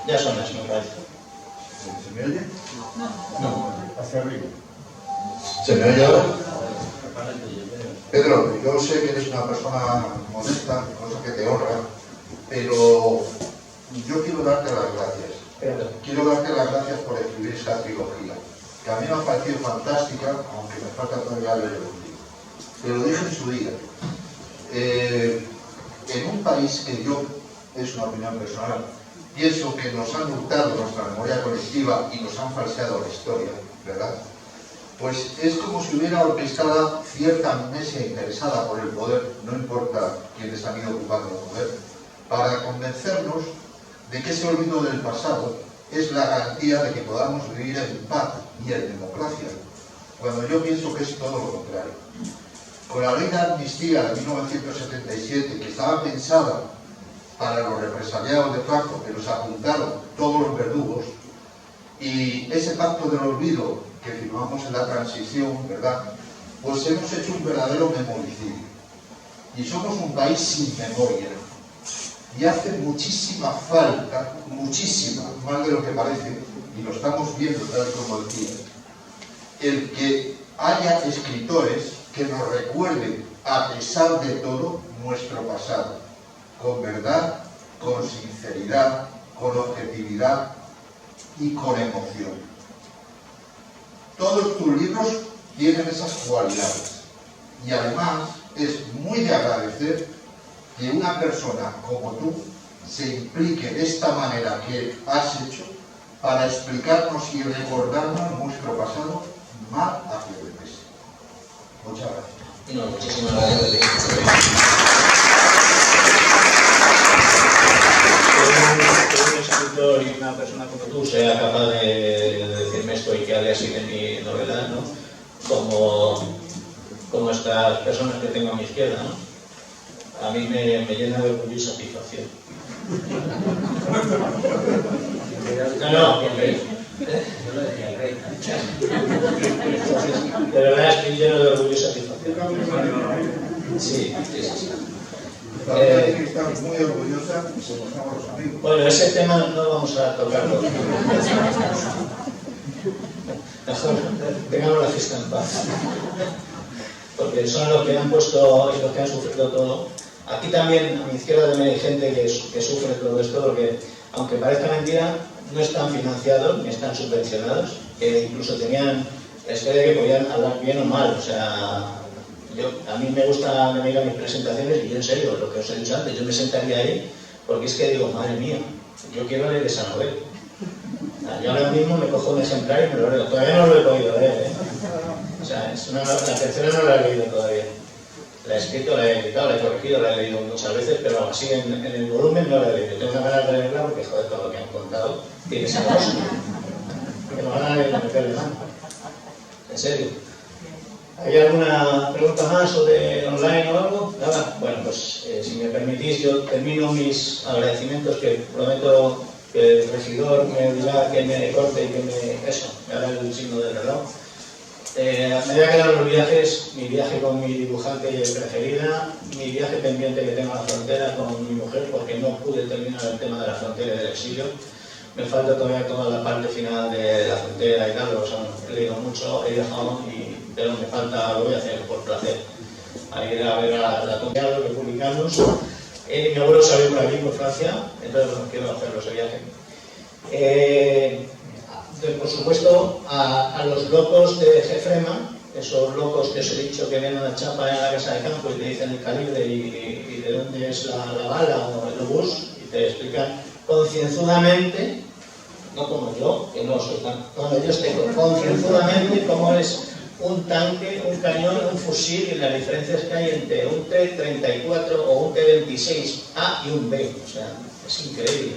Ya son las, me parece. ¿Se me oye? No. Hacia arriba. ¿Se me oye ahora? Pedro, yo sé que eres una persona modesta, cosa que te honra, pero yo quiero darte las gracias. Quiero darte las gracias por escribir esta trilogía, que a mí me ha parecido fantástica, aunque me falta todavía leer contigo. Te lo dije en su día. En un país que yo, es una opinión personal, pienso que nos han hurtado nuestra memoria colectiva y nos han falseado la historia, ¿verdad? Pues es como si hubiera orquestada cierta amnesia interesada por el poder, no importa quiénes han ido ocupando el poder, para convencernos de que ese olvido del pasado es la garantía de que podamos vivir en paz y en democracia, cuando yo pienso que es todo lo contrario. Con la ley de amnistía de 1977, que estaba pensada para los represaliados de Franco, que nos apuntaron todos los verdugos, y ese pacto del olvido que firmamos en la transición, ¿verdad?, pues hemos hecho un verdadero memoricidio. Y somos un país sin memoria. Y hace muchísima falta, muchísima, más de lo que parece, y lo estamos viendo tal como decía, el que haya escritores que nos recuerden, a pesar de todo, nuestro pasado, con verdad, con sinceridad, con objetividad y con emoción. Todos tus libros tienen esas cualidades, y además es muy de agradecer que una persona como tú se implique de esta manera que has hecho para explicarnos y recordarnos nuestro pasado más hacia el presente. Muchas gracias. No, muchísimas gracias. Que un escritor y una persona como tú sea capaz de decirme esto y que hable así de mi novela, ¿no? Como estas personas que tengo a mi izquierda, ¿no? A mí me llena de orgullo y satisfacción. No, porque yo lo decía el rey. De verdad estoy lleno de orgullo y satisfacción. Sí, sí, sí. Parece que está muy orgullosa y se mostramos los amigos. Bueno, ese tema no vamos a tocarlo. Mejor tengamos la fiesta en paz. Porque son los que han puesto y los que han sufrido todo. Aquí también, a mi izquierda, también hay gente que sufre todo esto, porque, aunque parezca mentira, no están financiados ni están subvencionados, que incluso tenían la historia de que podían hablar bien o mal. O sea, a mí me gusta venir a mis presentaciones y yo, en serio, lo que os he dicho antes, yo me sentaría ahí porque es que digo, madre mía, yo quiero leer esa novela. Yo ahora mismo me cojo un ejemplar y me lo leo. Todavía no lo he podido leer, ¿eh? O sea, la tercera no la he leído todavía. La he escrito, la he editado, la he corregido, la he leído muchas veces, pero así en el volumen no la he leído. Tengo una ganas de leerla porque, joder, todo lo que han contado tiene sabroso. Que me van a meterle mano. En serio. ¿Hay alguna pregunta más o de online o algo? Nada. Bueno, pues si me permitís, yo termino mis agradecimientos, que prometo que el regidor me dirá que me corte y que me haga el signo del reloj. Me voy a quedar los viajes, mi viaje con mi dibujante preferida, mi viaje pendiente que tengo a la frontera con mi mujer, porque no pude terminar el tema de la frontera y del exilio. Me falta todavía toda la parte final de la frontera y tal, he leído mucho, he viajado, pero me falta, lo voy a hacer por placer, a ir a ver a la Tombeado, republicanos. Mi abuelo salió por aquí, por Francia, entonces bueno, quiero hacerlo ese viaje. Por supuesto, a los locos de Jefrema, esos locos que os he dicho que ven una chapa en la casa de campo y te dicen el calibre y de dónde es la bala o el obús, y te explican concienzudamente, no como yo, que no soy tan, como ellos te concienzudamente cómo es un tanque, un cañón, un fusil y las diferencias que hay entre un T-34 o un T-26A y un B. O sea, es increíble.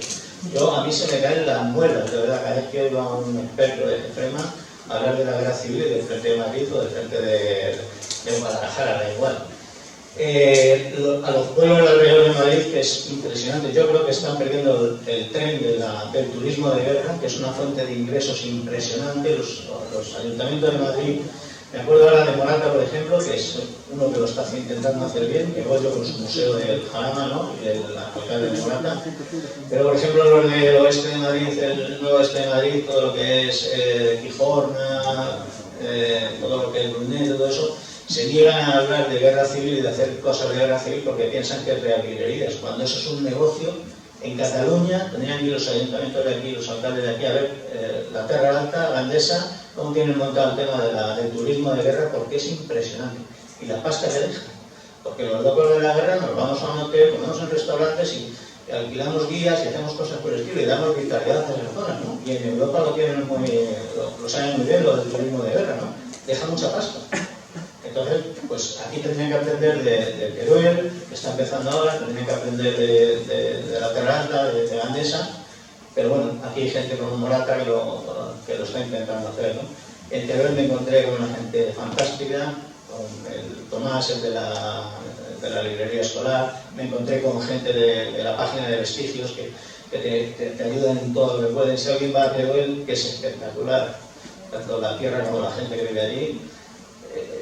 A mí se me caen las muelas, de verdad, cada vez que oigo a un experto de Jefrema hablar de la guerra civil y del frente de Madrid o del frente de Guadalajara, da igual. A los pueblos alrededor de Madrid, que es impresionante, yo creo que están perdiendo el tren del turismo de guerra, que es una fuente de ingresos impresionante. Los ayuntamientos de Madrid, me acuerdo ahora de Morata, por ejemplo, que es uno que lo está intentando hacer bien, que voy yo con su museo del Jarama, ¿no? Y el alcalde de Morata. Pero, por ejemplo, los del oeste de Madrid, el nuevo oeste de Madrid, todo lo que es Gijorna, todo lo que es Brunet, todo eso, se niegan a hablar de guerra civil y de hacer cosas de guerra civil porque piensan que es reavilerías, cuando eso es un negocio. En Cataluña tendrían que ir los ayuntamientos de aquí, los alcaldes de aquí, a ver la Terra Alta, Gandesa, cómo tienen montado el tema del turismo de guerra, porque es impresionante. Y la pasta que deja, porque los locos de la guerra nos vamos a un hotel, comemos en restaurantes y alquilamos guías y hacemos cosas por el estilo y damos vitalidad a esas zonas, ¿no? Y en Europa lo saben muy bien, lo del turismo de guerra, ¿no? Deja mucha pasta. Entonces, pues aquí tendrían que aprender de Teruel, que está empezando ahora, tendrían que aprender de la Terra Alta, de Gandesa, pero bueno, aquí hay gente como Morata que lo está intentando hacer, ¿no? En Teruel me encontré con una gente fantástica, con el Tomás, el de la librería escolar, me encontré con gente de la página de Vestigios que te ayudan en todo lo que pueden. Si alguien va a Teruel, que es espectacular, tanto la tierra como la gente que vive allí,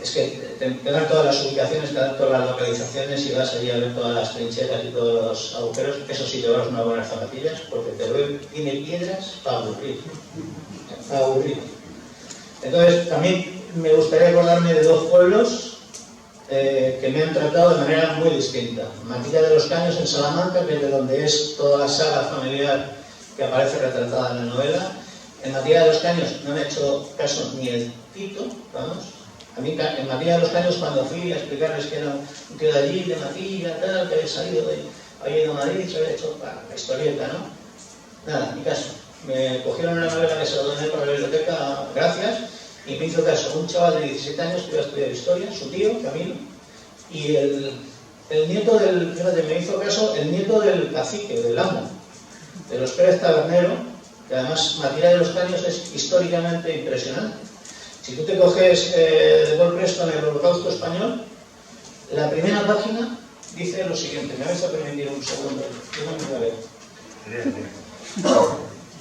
es que te dan todas las ubicaciones, te dan todas las localizaciones y vas allí a ver todas las trincheras y todos los agujeros. Eso sí, te vas unas buenas zapatillas, porque Teruel tiene piedras para aburrir. Para aburrir. Entonces, también me gustaría acordarme de dos pueblos que me han tratado de manera muy distinta. Matilla de los Caños en Salamanca, que es de donde es toda la saga familiar que aparece retratada en la novela. En Matilla de los Caños no me ha hecho caso ni el Tito, vamos. A mí en Matilla de los Caños, cuando fui a explicarles que era un tío de allí, de Matilla, tal, que había salido había ido a Madrid, se había hecho la historieta, ¿no? Nada, ni caso. Me cogieron una novela que se la doné para la biblioteca, gracias, y me hizo caso un chaval de 17 años que iba a estudiar historia, su tío, Camilo, y el nieto del, fíjate, me hizo caso el nieto del cacique, del amo, de los Pérez Tabernero, que además Matilla de los Caños es históricamente impresionante. Si tú te coges de Paul Preston el Holocausto Español, la primera página dice lo siguiente, me vais a permitir un segundo, yo me voy a ver.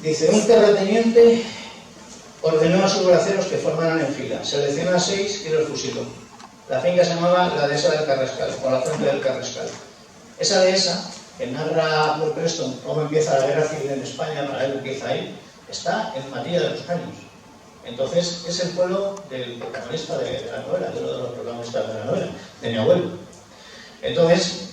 Dice, un terrateniente ordenó a sus braceros que formaran en fila, seleccionó a 6 y los fusiló. La finca se llamaba la dehesa del Carrascal, o la fuente del Carrascal. Esa dehesa, que narra Paul Preston cómo empieza la guerra civil en España, para él empieza ahí, está en Matilla de los Caños. Entonces, es el pueblo del protagonista de la novela, de uno de los protagonistas de la novela, de mi abuelo. Entonces,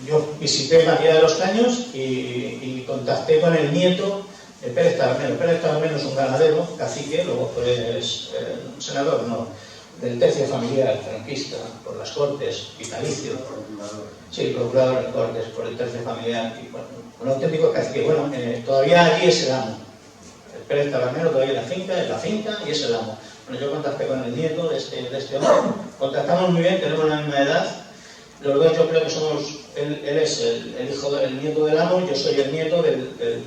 yo visité Matilla de los Caños y contacté con el nieto de Pérez Tabernero. Pérez Tabernero es un ganadero, cacique, luego fue senador, no, del tercio familiar franquista, por las Cortes, vitalicio. Sí, procurador en Cortes, por el tercio familiar, y bueno, un auténtico cacique. Bueno, todavía allí es el amo. El Pérez Tabernero todavía es la finca y es el amo. Bueno, yo contacté con el nieto de este hombre, contactamos muy bien, tenemos la misma edad. Los dos yo creo que somos, él es el nieto del amo, yo soy el nieto de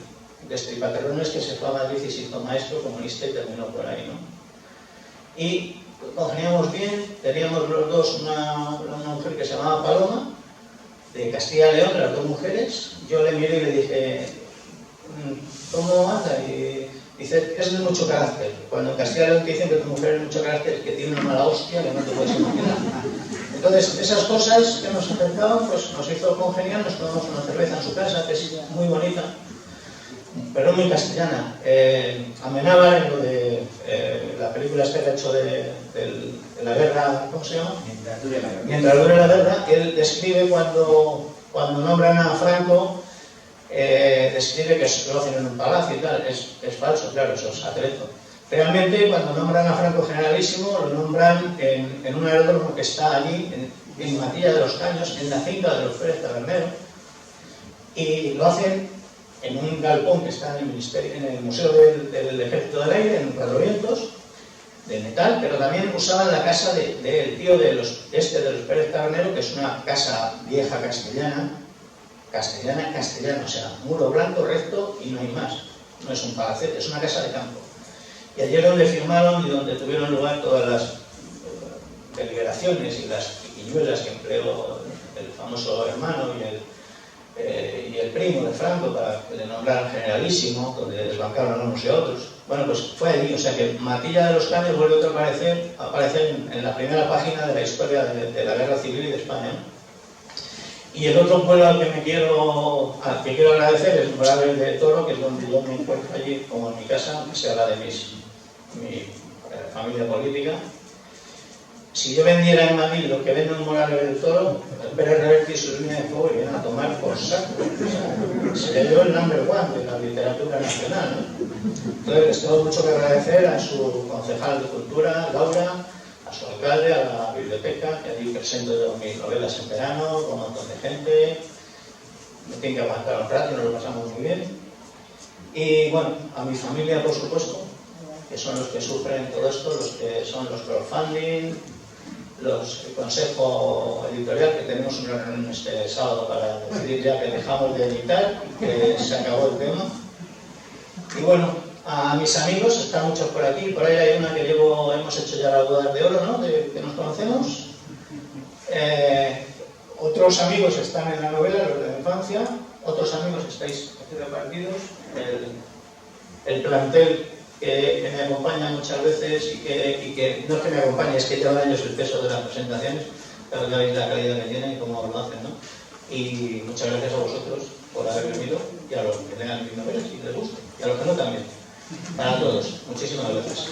Estripaterrones, que se fue a Madrid y se hizo maestro comunista y terminó por ahí, ¿no? Y congeniamos bien, teníamos los dos una mujer que se llamaba Paloma, de Castilla y León, las dos mujeres. Yo le miré y le dije, ¿cómo anda? Y dice, es de mucho carácter. Cuando en Castilla y León te dicen que tu mujer es de mucho carácter, es que tiene una mala hostia que no te puedes imaginar. Entonces, esas cosas que nos acercaban, pues nos hizo congeniar, nos tomamos una cerveza en su casa, que es muy bonita, pero muy castellana. Amenábar, en lo de la película esta que ha hecho de la guerra, ¿cómo se llama? Mientras dure la guerra, él describe cuando nombran a Franco, describe que lo hacen en un palacio y tal. Es falso, claro, eso es atrezo. Realmente, cuando nombran a Franco generalísimo, lo nombran en un aeródromo que está allí, en Matilla de los Caños, en la finca de los Pérez Tabernero, y lo hacen en un galpón que está en el Museo del Ejército del Aire, en Cuatro Vientos, de metal, pero también usaban la casa del tío de los Pérez Tabernero, que es una casa vieja castellana, o sea, muro blanco, recto y no hay más. No es un palacete, es una casa de campo. Y allí es donde firmaron y donde tuvieron lugar todas las deliberaciones y las piquiñuelas que empleó el famoso hermano y el primo de Franco para que le nombraran generalísimo, donde desbancaron a unos y a otros. Bueno, pues fue allí, o sea que Matilla de los Caños vuelve a aparecer en la primera página de la historia de la Guerra Civil y de España. Y el otro pueblo al que quiero agradecer es Morales de Toro, que es donde yo me encuentro allí, como en mi casa, se habla de mi familia política. Si yo vendiera en Madrid lo que vende en Morales del Toro, Pérez Reverte y sus líneas de fuego irían a tomar por saco. Sería yo el number one de la literatura nacional, ¿no? Entonces les tengo mucho que agradecer a su concejal de Cultura, Laura, a su alcalde, a la biblioteca, que allí presento yo mis novelas en verano, con un montón de gente. Me tienen que aguantar un rato, nos lo pasamos muy bien. Y bueno, a mi familia, por supuesto, que son los que sufren todo esto, los que son los crowdfunding, el consejo editorial, que tenemos una reunión este sábado para decidir ya que dejamos de editar y que se acabó el tema. Y bueno, a mis amigos, están muchos por aquí, por ahí hay una que hemos hecho ya las bodas de oro, ¿no? Que nos conocemos. Otros amigos están en la novela, los de la infancia, otros amigos estáis repartidos, el plantel que me acompaña muchas veces y que no es que me acompañe, es que llevan ellos el peso de las presentaciones, pero ya veis la calidad que tienen y cómo lo hacen, ¿no? Y muchas gracias a vosotros por haber venido y a los que lean mis novelas y les guste, y a los que no también. Para todos, muchísimas gracias.